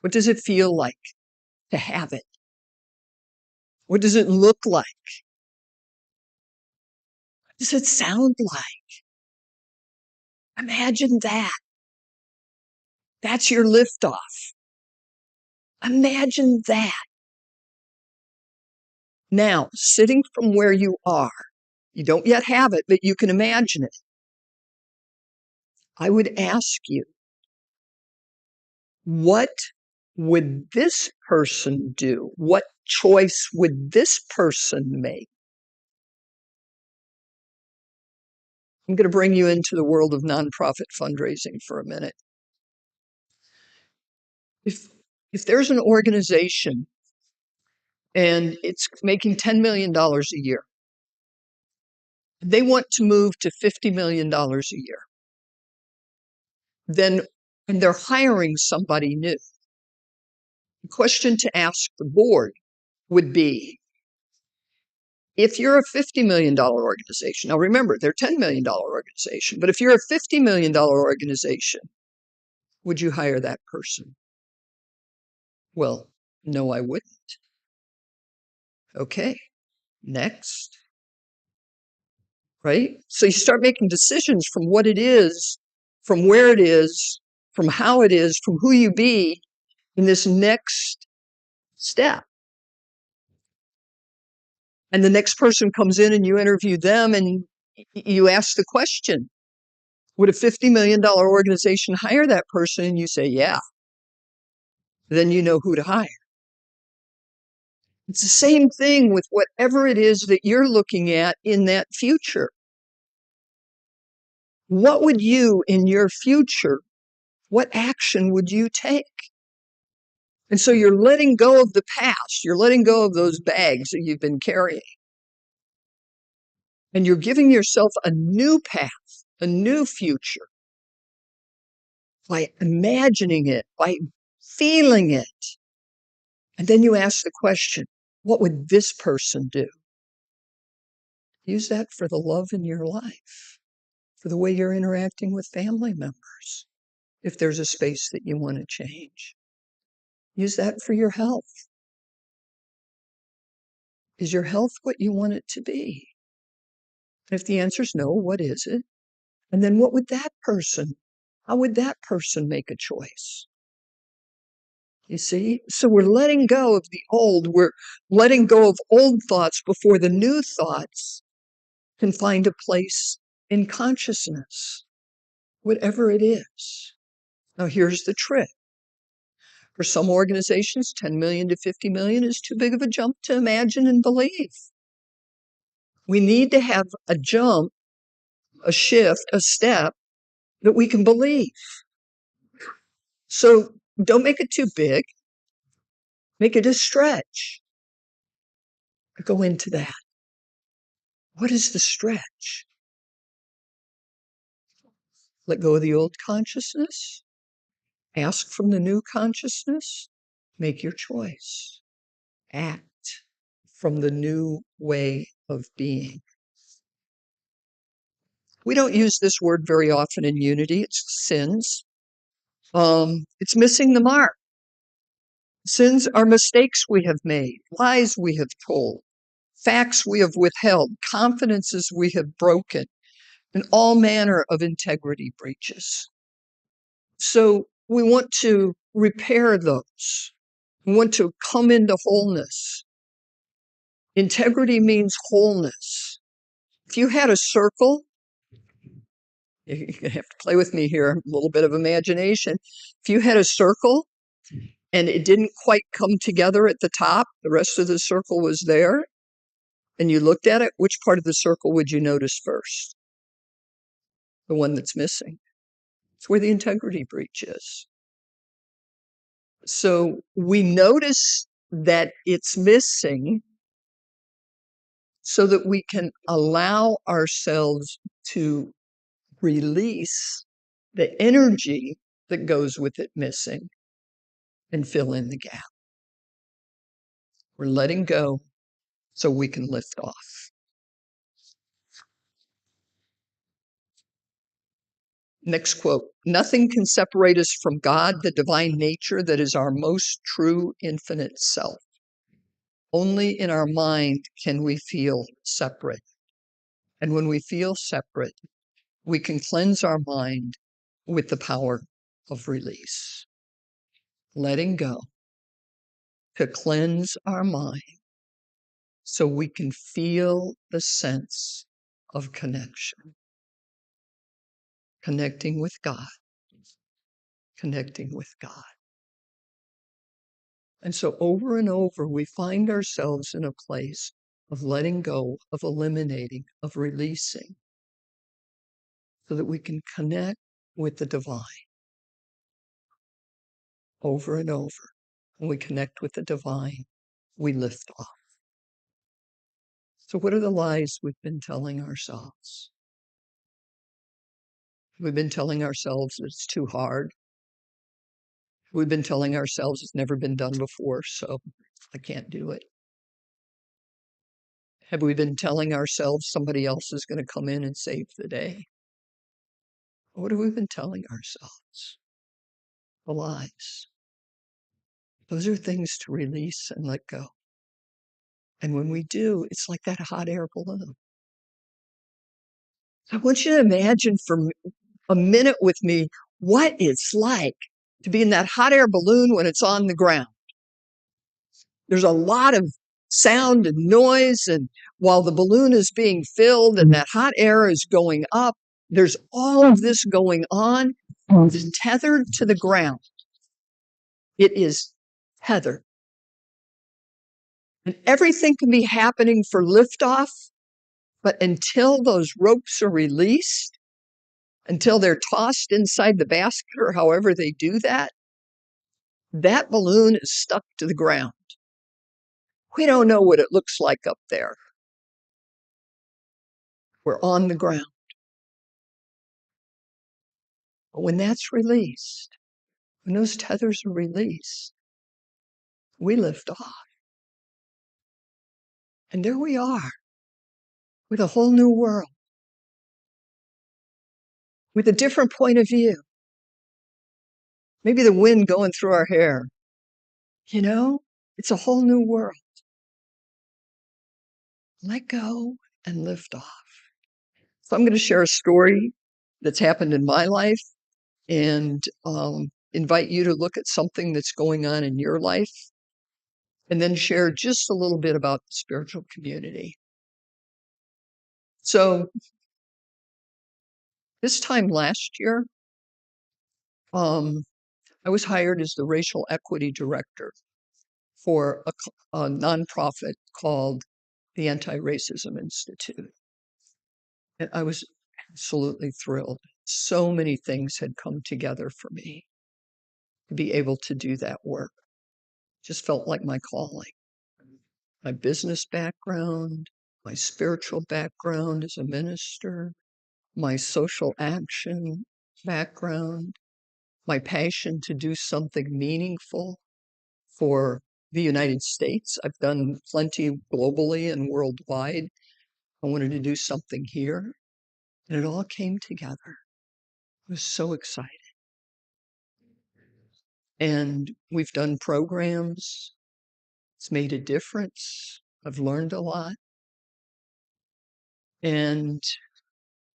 What does it feel like to have it? What does it look like? What does it sound like? Imagine that. That's your liftoff. Imagine that. Now, sitting from where you are, you don't yet have it, but you can imagine it. I would ask you, what would this person do? What choice would this person make? I'm going to bring you into the world of nonprofit fundraising for a minute. If there's an organization and it's making $10 million a year, they want to move to $50 million a year, and they're hiring somebody new. The question to ask the board would be, if you're a $50 million organization, now remember, they're a $10 million organization, but if you're a $50 million organization, would you hire that person? Well, no, I wouldn't. Okay, next. Right? So you start making decisions from what it is, from where it is, from how it is, from who you be in this next step. And the next person comes in and you interview them and you ask the question, would a $50 million organization hire that person? And you say, yeah. Then you know who to hire. It's the same thing with whatever it is that you're looking at in that future. What would you, in your future, what action would you take? And so you're letting go of the past. You're letting go of those bags that you've been carrying. And you're giving yourself a new path, a new future, by imagining it, by feeling it. And then you ask the question, what would this person do? Use that for the love in your life, for the way you're interacting with family members. If there's a space that you want to change, use that for your health. Is your health what you want it to be? And if the answer is no, what is it? And then what would that person, how would that person make a choice? You see? So we're letting go of the old. We're letting go of old thoughts before the new thoughts can find a place in consciousness, whatever it is. Now, here's the trick. For some organizations, 10 million to 50 million is too big of a jump to imagine and believe. We need to have a jump, a shift, a step that we can believe. So don't make it too big. Make it a stretch. Go into that. What is the stretch? Let go of the old consciousness. Ask from the new consciousness. Make your choice. Act from the new way of being. We don't use this word very often in unity. It's sins. It's missing the mark. Sins are mistakes we have made, lies we have told, facts we have withheld, confidences we have broken, and all manner of integrity breaches. So we want to repair those. We want to come into wholeness. Integrity means wholeness. If you had a circle, you're going to have to play with me here, a little bit of imagination. If you had a circle and it didn't quite come together at the top, the rest of the circle was there, and you looked at it, which part of the circle would you notice first? The one that's missing. It's where the integrity breach is. So we notice that it's missing so that we can allow ourselves to release the energy that goes with it missing and fill in the gap. We're letting go so we can lift off. Next quote, nothing can separate us from God, the divine nature that is our most true infinite self. Only in our mind can we feel separate. And when we feel separate, we can cleanse our mind with the power of release. Letting go to cleanse our mind so we can feel the sense of connection. Connecting with God. Connecting with God. And so over and over, we find ourselves in a place of letting go, of eliminating, of releasing, so that we can connect with the divine. Over and over. When we connect with the divine, we lift off. So what are the lies we've been telling ourselves? We've been telling ourselves it's too hard. We've been telling ourselves it's never been done before, so I can't do it. Have we been telling ourselves somebody else is going to come in and save the day? What have we been telling ourselves? The lies. Those are things to release and let go. And when we do, it's like that hot air balloon. I want you to imagine for a minute with me what it's like to be in that hot air balloon when it's on the ground. There's a lot of sound and noise, and while the balloon is being filled and that hot air is going up, there's all of this going on. It's tethered to the ground. It is tethered. And everything can be happening for liftoff, but until those ropes are released, until they're tossed inside the basket or however they do that, that balloon is stuck to the ground. We don't know what it looks like up there. We're on the ground. But when that's released, When those tethers are released, we lift off. And there we are with a whole new world, with a different point of view. Maybe the wind going through our hair. You know, it's a whole new world. Let go and lift off. So I'm going to share a story that's happened in my life and invite you to look at something that's going on in your life and then share just a little bit about the spiritual community. So this time last year, I was hired as the racial equity director for a nonprofit called the Anti-Racism Institute. And I was absolutely thrilled. So many things had come together for me to be able to do that work. Just felt like my calling. My business background, my spiritual background as a minister, my social action background, my passion to do something meaningful for the United States. I've done plenty globally and worldwide. I wanted to do something here, and it all came together. I was so excited. And we've done programs. It's made a difference. I've learned a lot. And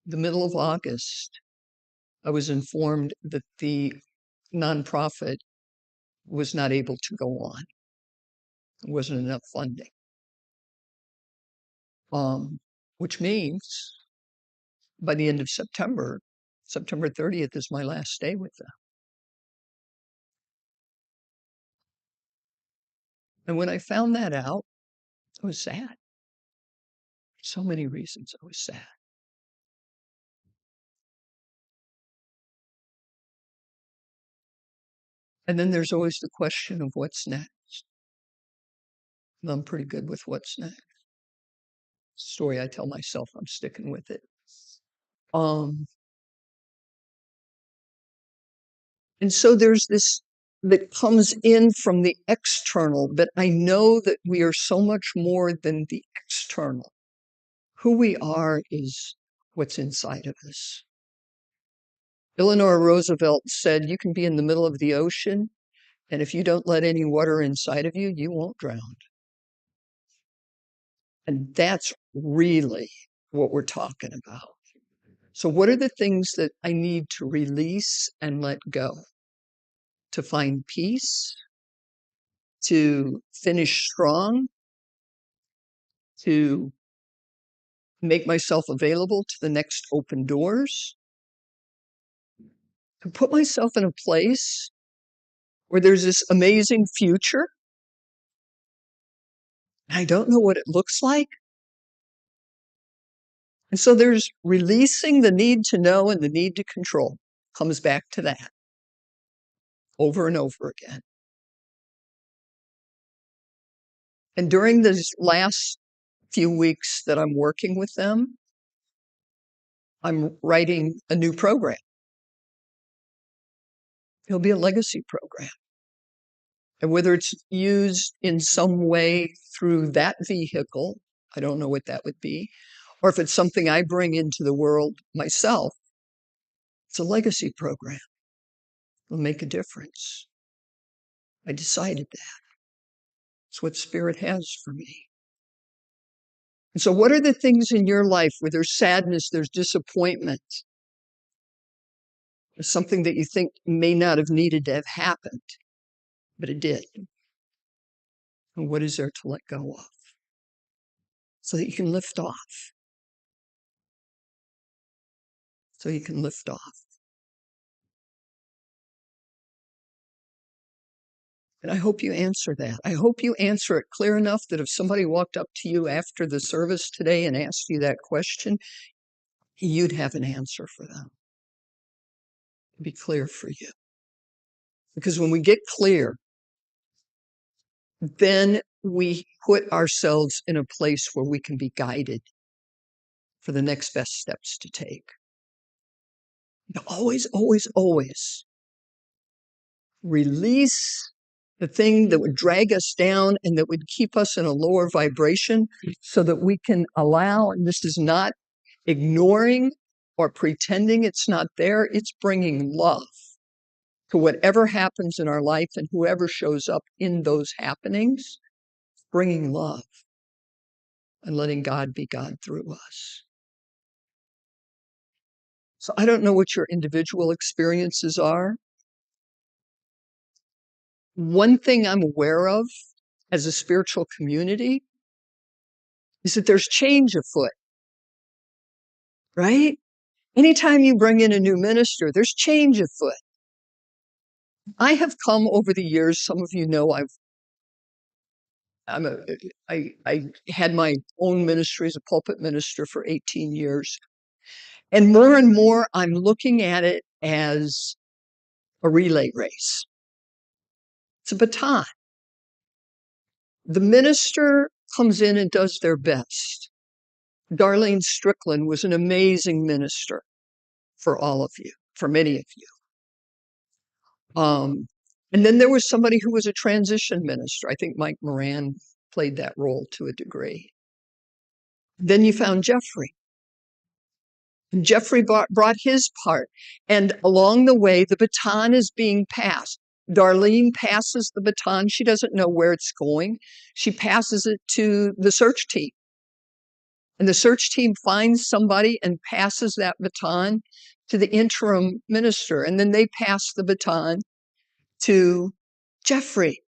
the middle of August, I was informed that the nonprofit was not able to go on. There wasn't enough funding. Which means by the end of September, September 30th is my last day with them. And when I found that out, I was sad. So many reasons I was sad. And then there's always the question of what's next. And I'm pretty good with what's next. Story I tell myself, I'm sticking with it. And so there's this that comes in from the external, but I know that we are so much more than the external. Who we are is what's inside of us. Eleanor Roosevelt said, you can be in the middle of the ocean, and if you don't let any water inside of you, you won't drown. And that's really what we're talking about. So what are the things that I need to release and let go? To find peace, to finish strong, to make myself available to the next open doors, to put myself in a place where there's this amazing future. I don't know what it looks like. And so there's releasing the need to know and the need to control. Comes back to that over and over again. And during these last few weeks that I'm working with them, I'm writing a new program. It'll be a legacy program. And whether it's used in some way through that vehicle, I don't know what that would be, or if it's something I bring into the world myself, it's a legacy program. It'll make a difference. I decided that. It's what Spirit has for me. And so what are the things in your life where there's sadness, there's disappointment, there's something that you think may not have needed to have happened, but it did? And what is there to let go of so that you can lift off? So you can lift off. And I hope you answer that. I hope you answer it clear enough that if somebody walked up to you after the service today and asked you that question, you'd have an answer for them. It'd be clear for you. Because when we get clear, then we put ourselves in a place where we can be guided for the next best steps to take. Always, always, always release the thing that would drag us down and that would keep us in a lower vibration so that we can allow, and this is not ignoring or pretending it's not there, it's bringing love to whatever happens in our life and whoever shows up in those happenings, bringing love and letting God be God through us. So I don't know what your individual experiences are. One thing I'm aware of as a spiritual community is that there's change afoot, right? Anytime you bring in a new minister, there's change afoot. I have come over the years, some of you know I had my own ministry as a pulpit minister for 18 years. And more, I'm looking at it as a relay race. It's a baton. The minister comes in and does their best. Darlene Strickland was an amazing minister for all of you, for many of you. And then there was somebody who was a transition minister. I think Mike Moran played that role to a degree. Then you found Jeffrey. And Jeffrey brought his part. And along the way, the baton is being passed. Darlene passes the baton. She doesn't know where it's going. She passes it to the search team. And the search team finds somebody and passes that baton to the interim minister. And then they pass the baton to Jeffrey.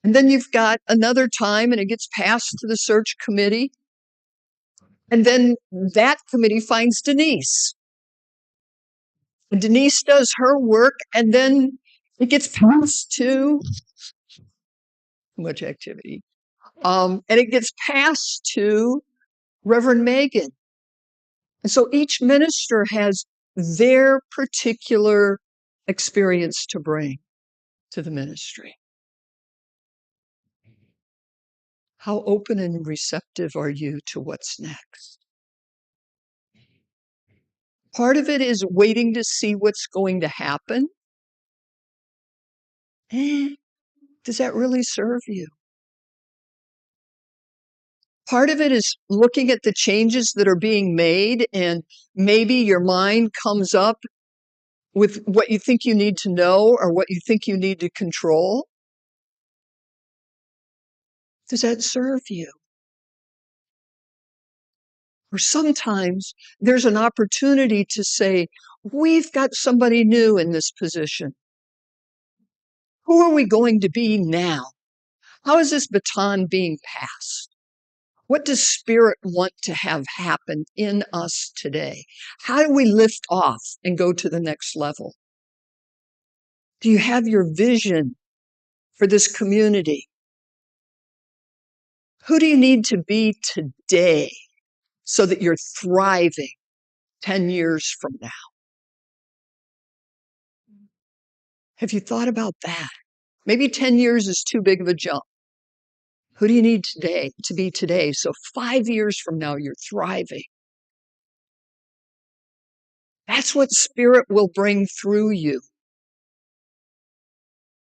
And then you've got another time and it gets passed to the search committee. And then that committee finds Denise. And Denise does her work and then it gets passed to too much activity. And it gets passed to Reverend Megan. And so each minister has their particular experience to bring to the ministry. How open and receptive are you to what's next? Part of it is waiting to see what's going to happen. Does that really serve you? Part of it is looking at the changes that are being made, and maybe your mind comes up with what you think you need to know or what you think you need to control. Does that serve you? Or sometimes there's an opportunity to say, we've got somebody new in this position. Who are we going to be now? How is this baton being passed? What does Spirit want to have happen in us today? How do we lift off and go to the next level? Do you have your vision for this community? Who do you need to be today so that you're thriving 10 years from now? Have you thought about that? Maybe 10 years is too big of a jump. Who do you need today to be today? So 5 years from now, you're thriving. That's what Spirit will bring through you.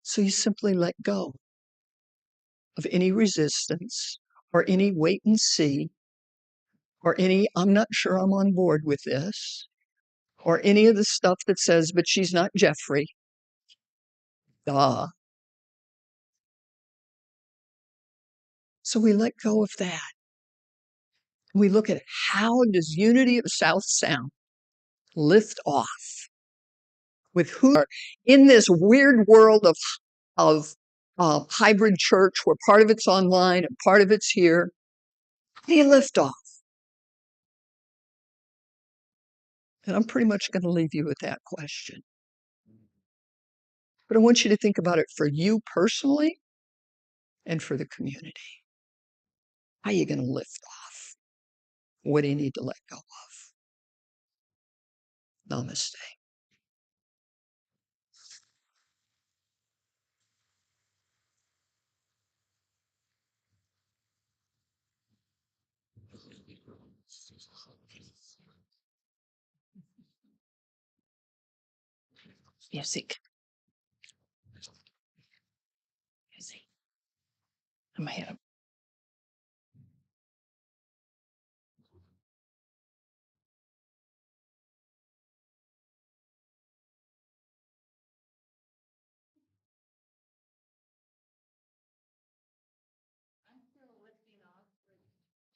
So you simply let go of any resistance or any wait and see or any, I'm not sure I'm on board with this, or any of the stuff that says, but she's not Jeffrey. Duh. So we let go of that. We look at how does Unity of South Sound lift off with who are in this weird world of hybrid church where part of it's online and part of it's here. How do you lift off? And I'm pretty much going to leave you with that question. But I want you to think about it for you personally and for the community. How are you going to lift off? What do you need to let go of? Namaste. Music. my head.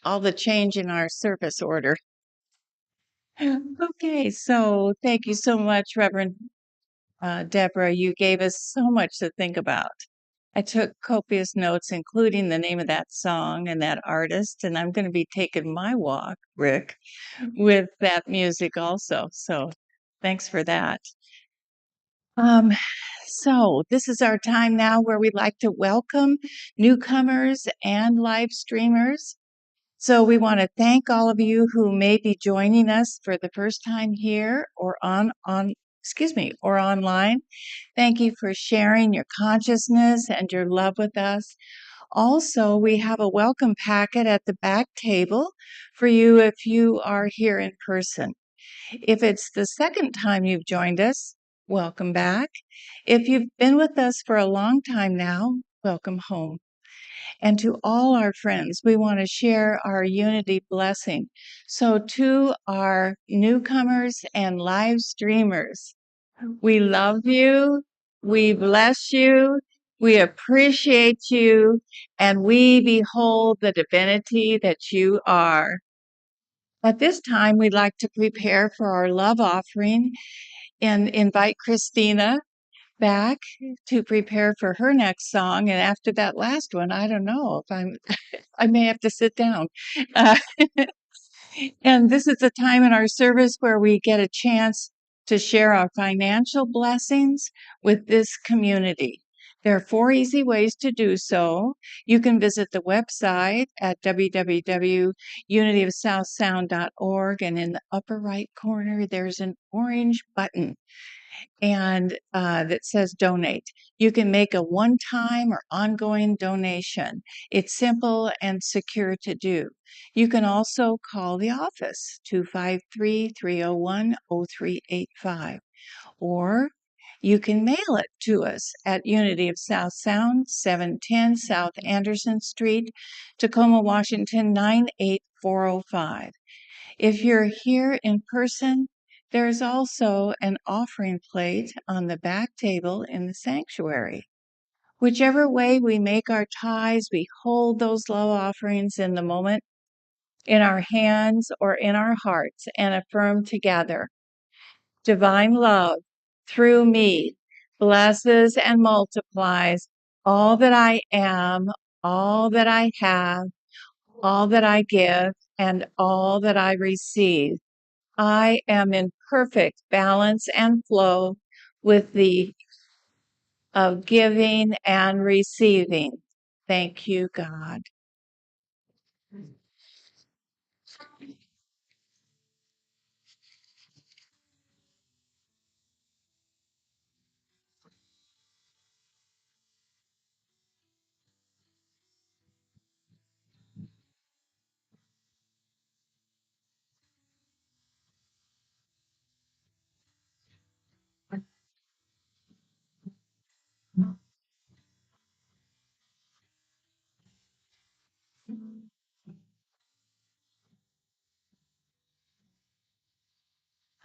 All the change in our service order. Okay, so thank you so much, Reverend Deborah. You gave us so much to think about. I took copious notes, including the name of that song and that artist, and I'm going to be taking my walk, Rick, with that music also. So thanks for that. Um, so this is our time now where we'd like to welcome newcomers and live streamers. So we want to thank all of you who may be joining us for the first time here or or online. Thank you for sharing your consciousness and your love with us. Also, we have a welcome packet at the back table for you if you are here in person. If it's the second time you've joined us, welcome back. If you've been with us for a long time now, welcome home. And to all our friends, we want to share our unity blessing. So to our newcomers and live streamers, we love you, we bless you, we appreciate you, and we behold the divinity that you are. At this time, we'd like to prepare for our love offering and invite Christina back to prepare for her next song. And after that last one, I don't know if I may have to sit down. Uh, and this is a time in our service where we get a chance to share our financial blessings with this community. There are 4 easy ways to do so. You can visit the website at www.unityofsouthsound.org, and in the upper right corner, there's an orange button and that says donate. You can make a one-time or ongoing donation. It's simple and secure to do. You can also call the office, 253-301-0385, or you can mail it to us at Unity of South Sound, 710 South Anderson Street, Tacoma, Washington, 98405. If you're here in person, there's also an offering plate on the back table in the sanctuary. Whichever way we make our tithes, we hold those love offerings in the moment in our hands or in our hearts and affirm together. Divine love through me blesses and multiplies all that I am, all that I have, all that I give, and all that I receive. I am in perfect balance and flow with the of giving and receiving. Thank you, God.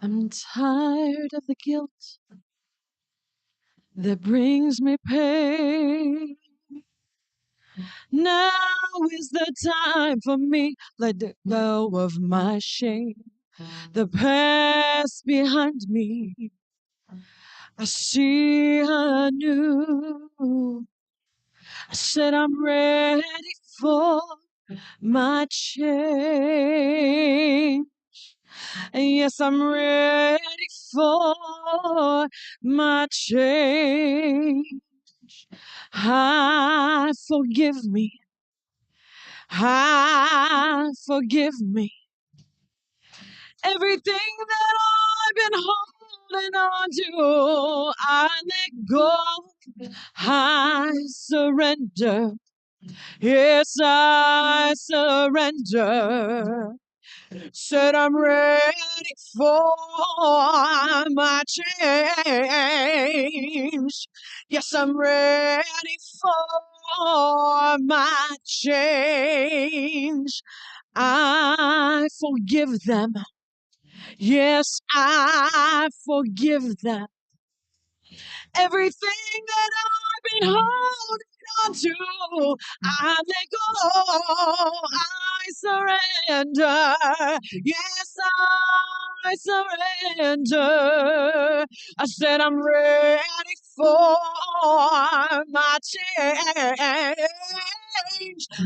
I'm tired of the guilt that brings me pain. Now is the time for me. Let go of my shame. The past behind me. I see anew. I said I'm ready for my change. Yes, I'm ready for my change. Forgive me. Forgive me. Everything that I've been holding on to, I let go. I surrender. Yes, I surrender. Said I'm ready for my change. Yes, I'm ready for for my change. I forgive them. Yes, I forgive them. Everything that I've been holding on to, I let go. I surrender. Yes, I surrender. I said I'm ready for my change.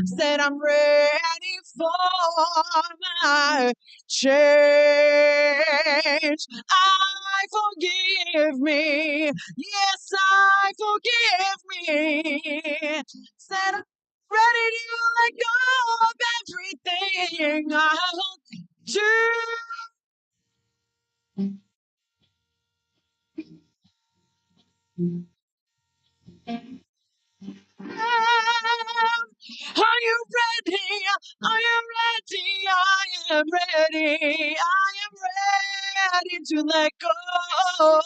Said I'm ready for my change. I forgive me. Yes, I forgive me. Said I'm ready to let go of everything I hold to. Are you ready? I am ready. I am ready. I am ready to let go. Oh,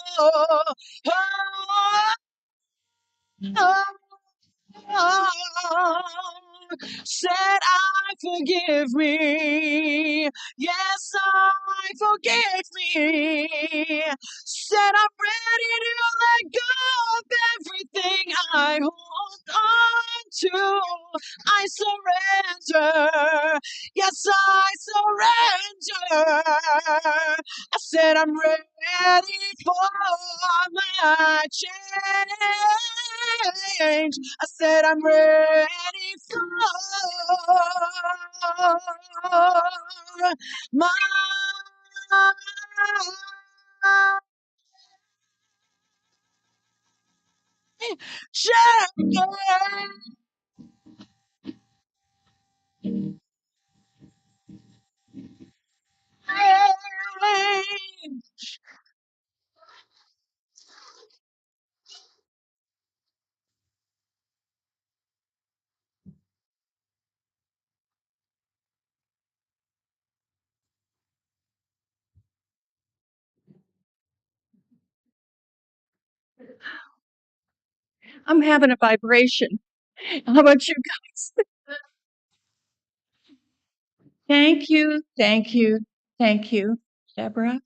said I forgive me. Yes, I forgive me. Said I'm ready to let go of everything I hold on to. I surrender. Yes, I surrender. I said I'm ready for my change. I said I'm ready for my change. I'm having a vibration. How about you guys? Thank you, thank you, thank you, Deborah.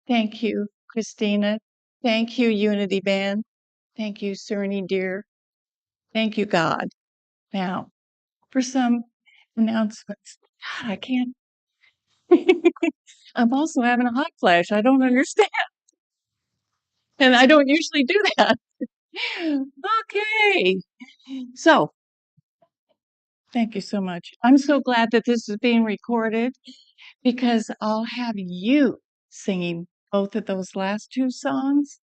Thank you, Christina. Thank you, Unity Band. Thank you, Cerny dear. Thank you, God. Now, for some announcements. God, I can't. I'm also having a hot flash. I don't understand. And I don't usually do that. Okay. So, thank you so much. I'm so glad that this is being recorded because I'll have you singing both of those last two songs,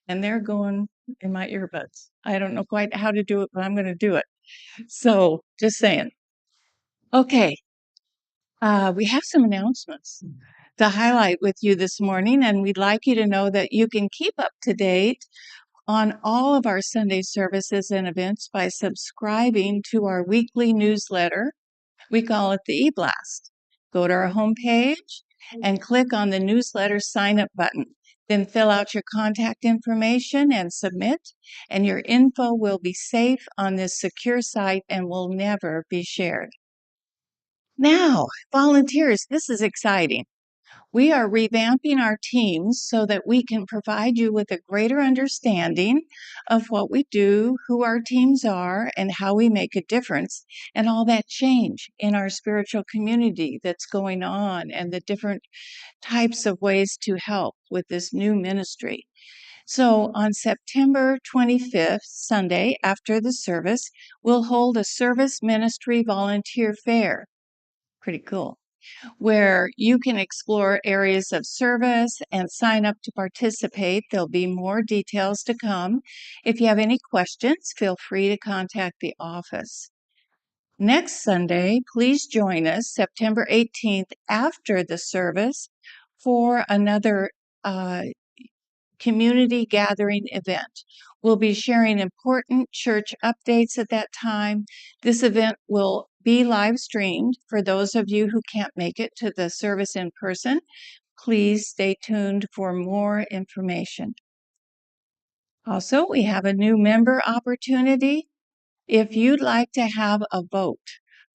and they're going in my earbuds. I don't know quite how to do it, but I'm going to do it. So, just saying. Okay. We have some announcements to highlight with you this morning, and we'd like you to know that you can keep up to date on all of our Sunday services and events by subscribing to our weekly newsletter. We call it the e-blast. Go to our homepage and click on the newsletter sign up button. Then fill out your contact information and submit, and your info will be safe on this secure site and will never be shared. Now, volunteers, this is exciting. We are revamping our teams so that we can provide you with a greater understanding of what we do, who our teams are, and how we make a difference, and all that change in our spiritual community that's going on, and the different types of ways to help with this new ministry. So on September 25th, Sunday, after the service, we'll hold a service ministry volunteer fair. Pretty cool. Where you can explore areas of service and sign up to participate. There'll be more details to come. If you have any questions, feel free to contact the office. Next Sunday, please join us September 18th after the service for another community gathering event. We'll be sharing important church updates at that time. This event will be live streamed for those of you who can't make it to the service in person. Please stay tuned for more information. Also, we have a new member opportunity. If you'd like to have a vote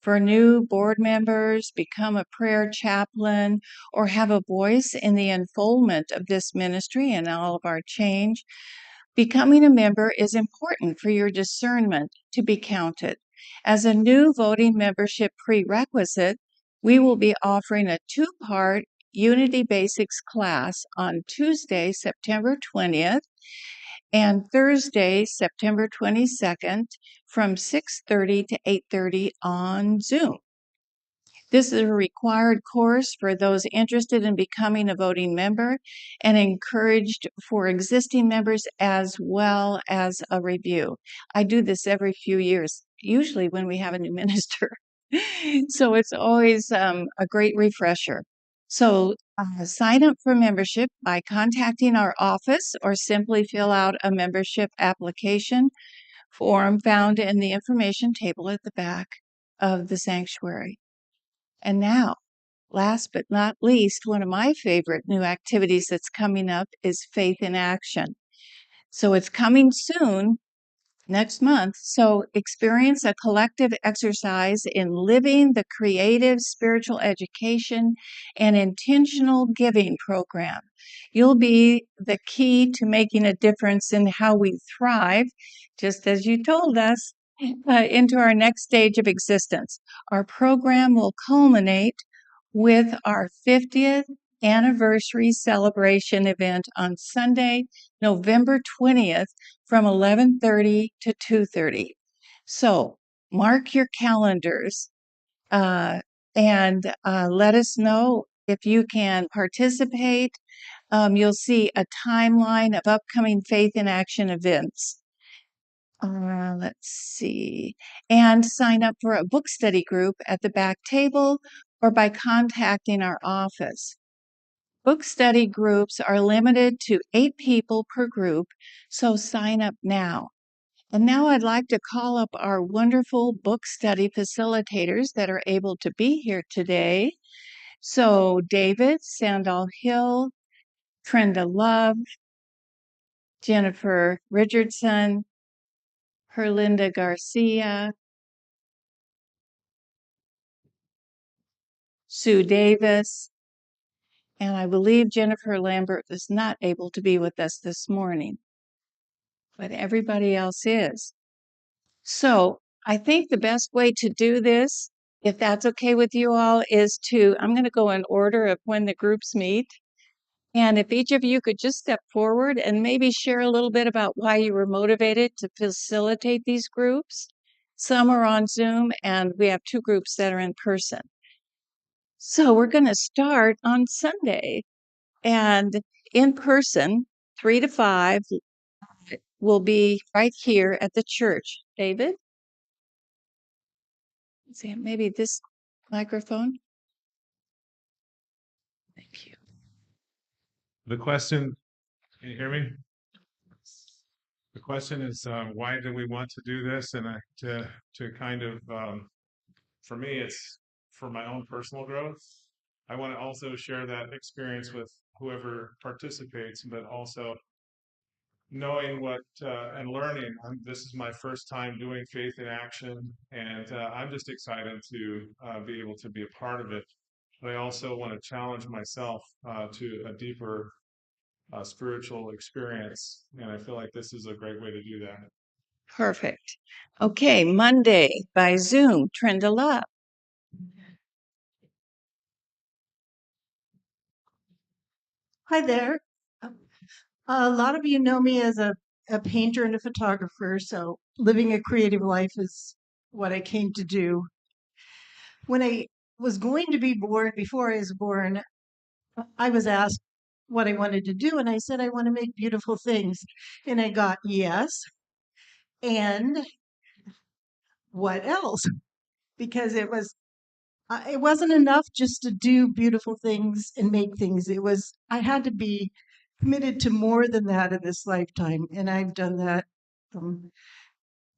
for new board members, become a prayer chaplain, or have a voice in the unfoldment of this ministry and all of our change, becoming a member is important for your discernment to be counted. As a new voting membership prerequisite, we will be offering a two-part Unity Basics class on Tuesday, September 20th, and Thursday, September 22nd, from 6:30 to 8:30 on Zoom. This is a required course for those interested in becoming a voting member and encouraged for existing members as well as a review. I do this every few years, usually when we have a new minister. So it's always a great refresher. So sign up for membership by contacting our office or simply fill out a membership application form found in the information table at the back of the sanctuary. And now, last but not least, one of my favorite new activities that's coming up is Faith in Action. So it's coming soon, next month. So experience a collective exercise in living the creative spiritual education and intentional giving program. You'll be the key to making a difference in how we thrive, just as you told us, into our next stage of existence. Our program will culminate with our 50th anniversary celebration event on Sunday, November 20th from 11:30 to 2:30. So mark your calendars and let us know if you can participate. You'll see a timeline of upcoming Faith in Action events. Let's see. And sign up for a book study group at the back table or by contacting our office. Book study groups are limited to 8 people per group, so sign up now. And now I'd like to call up our wonderful book study facilitators that are able to be here today. So David Sandal Hill, Trenda Love, Jennifer Richardson, Herlinda Garcia, Sue Davis, and I believe Jennifer Lambert is not able to be with us this morning, but everybody else is. So I think the best way to do this, if that's okay with you all, is I'm going to go in order of when the groups meet. And if each of you could just step forward and maybe share a little bit about why you were motivated to facilitate these groups. Some are on Zoom, and we have 2 groups that are in person. So we're going to start on Sunday. And in person, 3 to 5 will be right here at the church. David? Let's see, maybe this microphone. Thank you. The question, can you hear me? The question is, why do we want to do this? And to kind of, for me, it's for my own personal growth. I want to also share that experience with whoever participates, but also knowing what and learning. This is my first time doing Faith in Action, and I'm just excited to be able to be a part of it. But I also want to challenge myself to a deeper spiritual experience, and I feel like this is a great way to do that. Perfect. Okay, Monday by Zoom, Trenda Love. Hi there. A lot of you know me as a painter and a photographer, so living a creative life is what I came to do. When I was going to be born, before I was born, I was asked what I wanted to do, and I said, I want to make beautiful things. And I got, yes. And what else? Because it wasn't enough just to do beautiful things and make things. I had to be committed to more than that in this lifetime, and I've done that.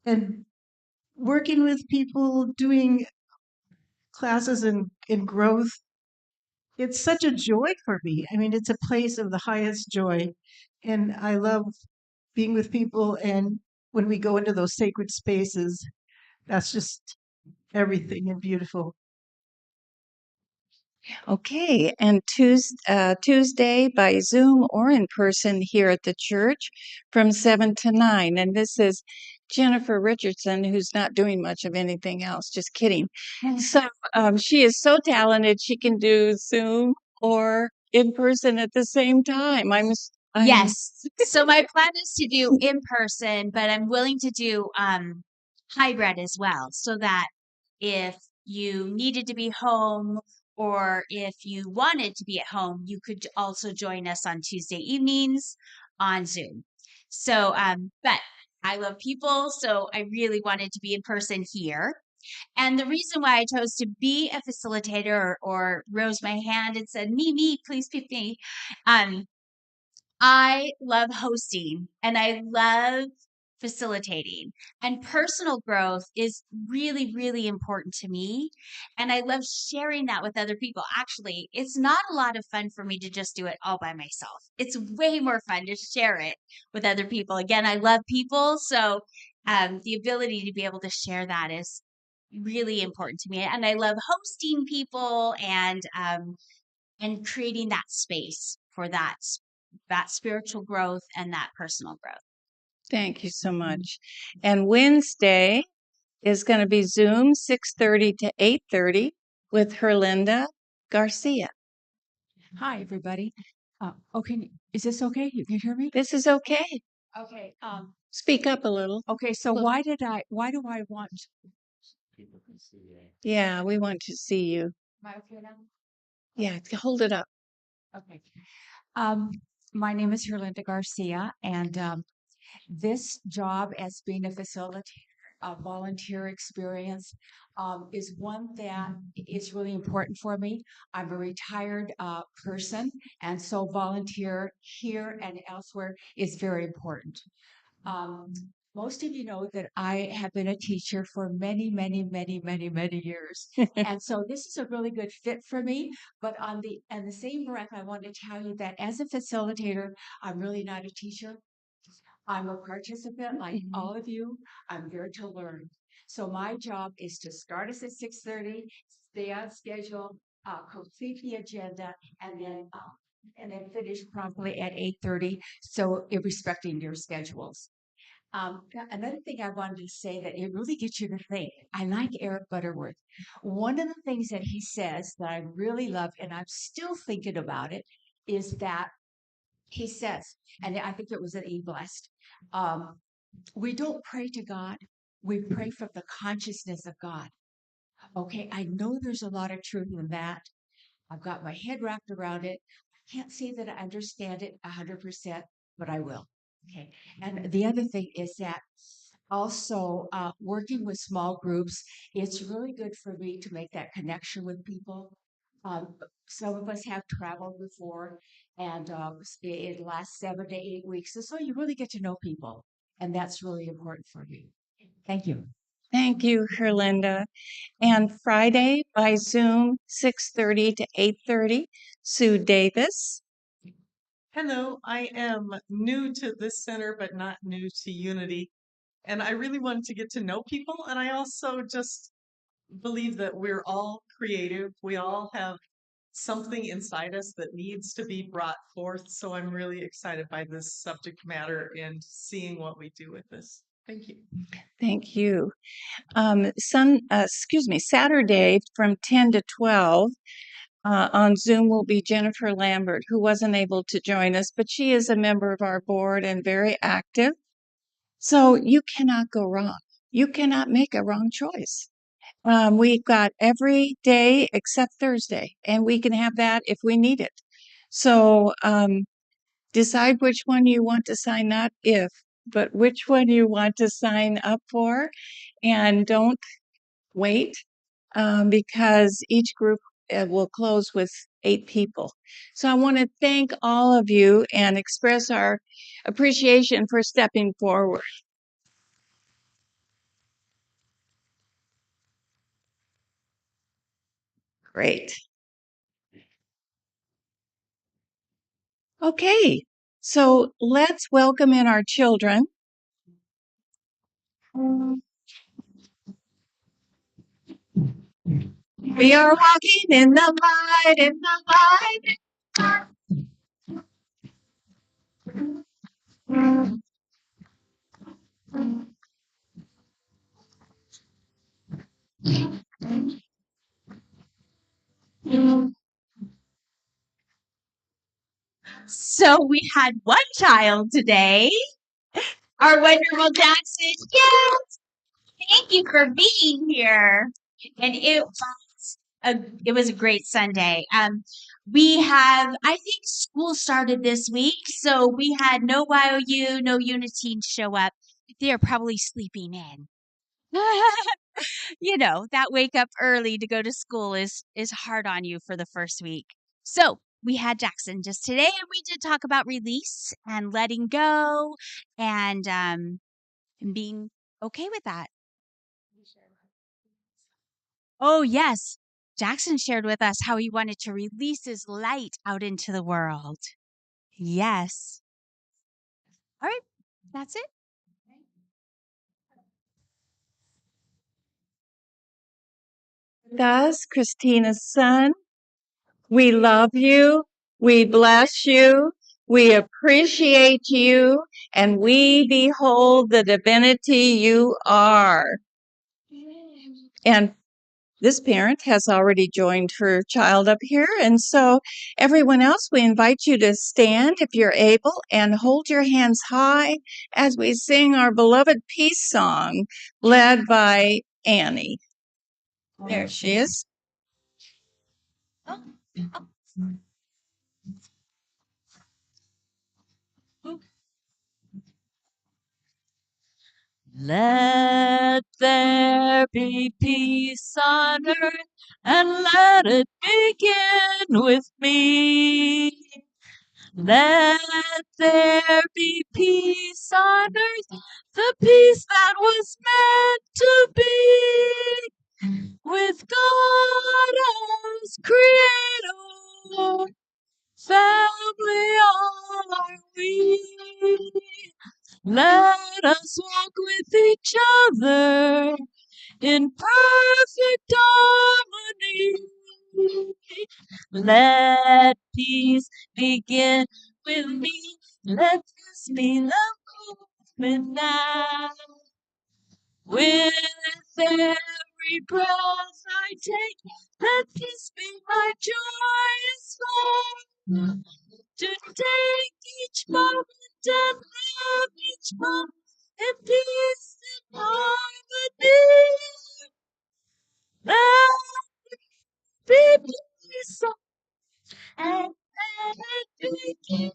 And working with people, doing classes in growth, it's such a joy for me. I mean, it's a place of the highest joy, and I love being with people. And when we go into those sacred spaces, That's just everything and beautiful. Okay, and Tuesday by Zoom or in person here at the church from 7 to 9. And this is Jennifer Richardson, who's not doing much of anything else. Just kidding. So she is so talented, she can do Zoom or in person at the same time. Yes. So my plan is to do in person, but I'm willing to do hybrid as well, so that if you needed to be home or if you wanted to be at home, you could also join us on Tuesday evenings on Zoom. So but I love people, so I really wanted to be in person here. And the reason why I chose to be a facilitator or rose my hand and said, me, please pick me. I love hosting and I love facilitating, and personal growth is really, really important to me. And I love sharing that with other people. Actually, it's not a lot of fun for me to just do it all by myself. It's way more fun to share it with other people. Again, I love people. So the ability to be able to share that is really important to me. And I love hosting people and creating that space for that spiritual growth and that personal growth. Thank you so much. And Wednesday is going to be Zoom 6:30 to 8:30 with Herlinda Garcia. Hi, everybody. Okay, is this okay? You can hear me? This is okay. Okay. Speak up a little. Okay. So why do I want? Yeah, we want to see you. Am I okay now? Yeah, hold it up. Okay. My name is Herlinda Garcia, and this job as being a facilitator, a volunteer experience, is one that is really important for me. I'm a retired person, and so volunteer here and elsewhere is very important. Most of you know that I have been a teacher for many, many, many, many, many years. And so this is a really good fit for me. But on the same breath, I want to tell you that as a facilitator, I'm really not a teacher. I'm a participant like all of you. I'm here to learn. So my job is to start us at 6:30, stay on schedule, complete the agenda, and then finish promptly at 8:30. So respecting your schedules. Another thing I wanted to say that it really gets you to think. I like Eric Butterworth. One of the things that he says that I really love, and I'm still thinking about it, is that he says, and I think it was an E blessed, we don't pray to God, we pray from the consciousness of God. Okay, I know there's a lot of truth in that. I've got my head wrapped around it. I can't say that I understand it 100%, but I will. Okay. And the other thing is that also working with small groups, it's really good for me to make that connection with people. Some of us have traveled before, and it lasts 7 to 8 weeks. And so you really get to know people, and that's really important for me. Thank you. Thank you, Herlinda. And Friday by Zoom, 6:30 to 8:30, Sue Davis. Hello, I am new to this center, but not new to Unity. And I really wanted to get to know people. And I also just believe that we're all creative. We all have something inside us that needs to be brought forth. So I'm really excited by this subject matter and seeing what we do with this. Thank you. Thank you. Saturday from 10 to 12 on Zoom will be Jennifer Lambert, who wasn't able to join us, but she is a member of our board and very active. So you cannot go wrong. You cannot make a wrong choice. We've got every day except Thursday, and we can have that if we need it. So decide which one you want to sign, not if, but which one you want to sign up for. And don't wait because each group will close with 8 people. So I want to thank all of you and express our appreciation for stepping forward. Great. Okay, so let's welcome in our children. We are walking in the light, in the light. So we had one child today, our wonderful Jackson. Yes, thank you for being here. And it was a great Sunday. We have, I think school started this week, so we had no YOU, no Uniteens show up. They are probably sleeping in. That wake up early to go to school is hard on you for the first week. So we had Jackson just today, and we did talk about release and letting go and being okay with that. Oh, yes. Jackson shared with us how he wanted to release his light out into the world. Yes. All right. That's it. Thus, Christina's son, we love you, we bless you, we appreciate you, and we behold the divinity you are. And this parent has already joined her child up here. And so, everyone else, we invite you to stand if you're able and hold your hands high as we sing our beloved peace song led by Annie. There she is. Let there be peace on earth, and let it begin with me. Let there be peace on earth, the peace that was meant to be with God as creator. Family all are we. Let us walk with each other in perfect harmony. Let peace begin with me. Let this be the movement now. With every breath I take, let this be my joyous life. To take each moment and love each moment in peace and harmony. Let it be peace and let it begin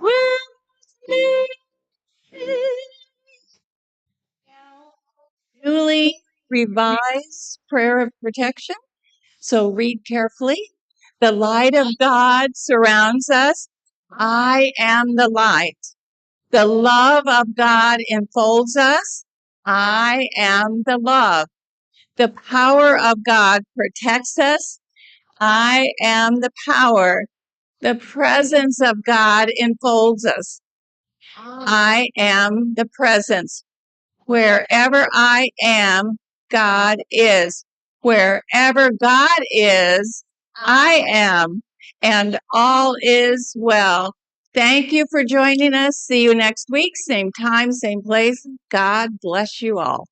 with me. Newly revised prayer of protection. So read carefully. The light of God surrounds us. I am the light. The love of God enfolds us. I am the love. The power of God protects us. I am the power. The presence of God enfolds us. I am the presence. Wherever I am, God is. Wherever God is, I am. And all is well. Thank you for joining us. See you next week. Same time, same place. God bless you all.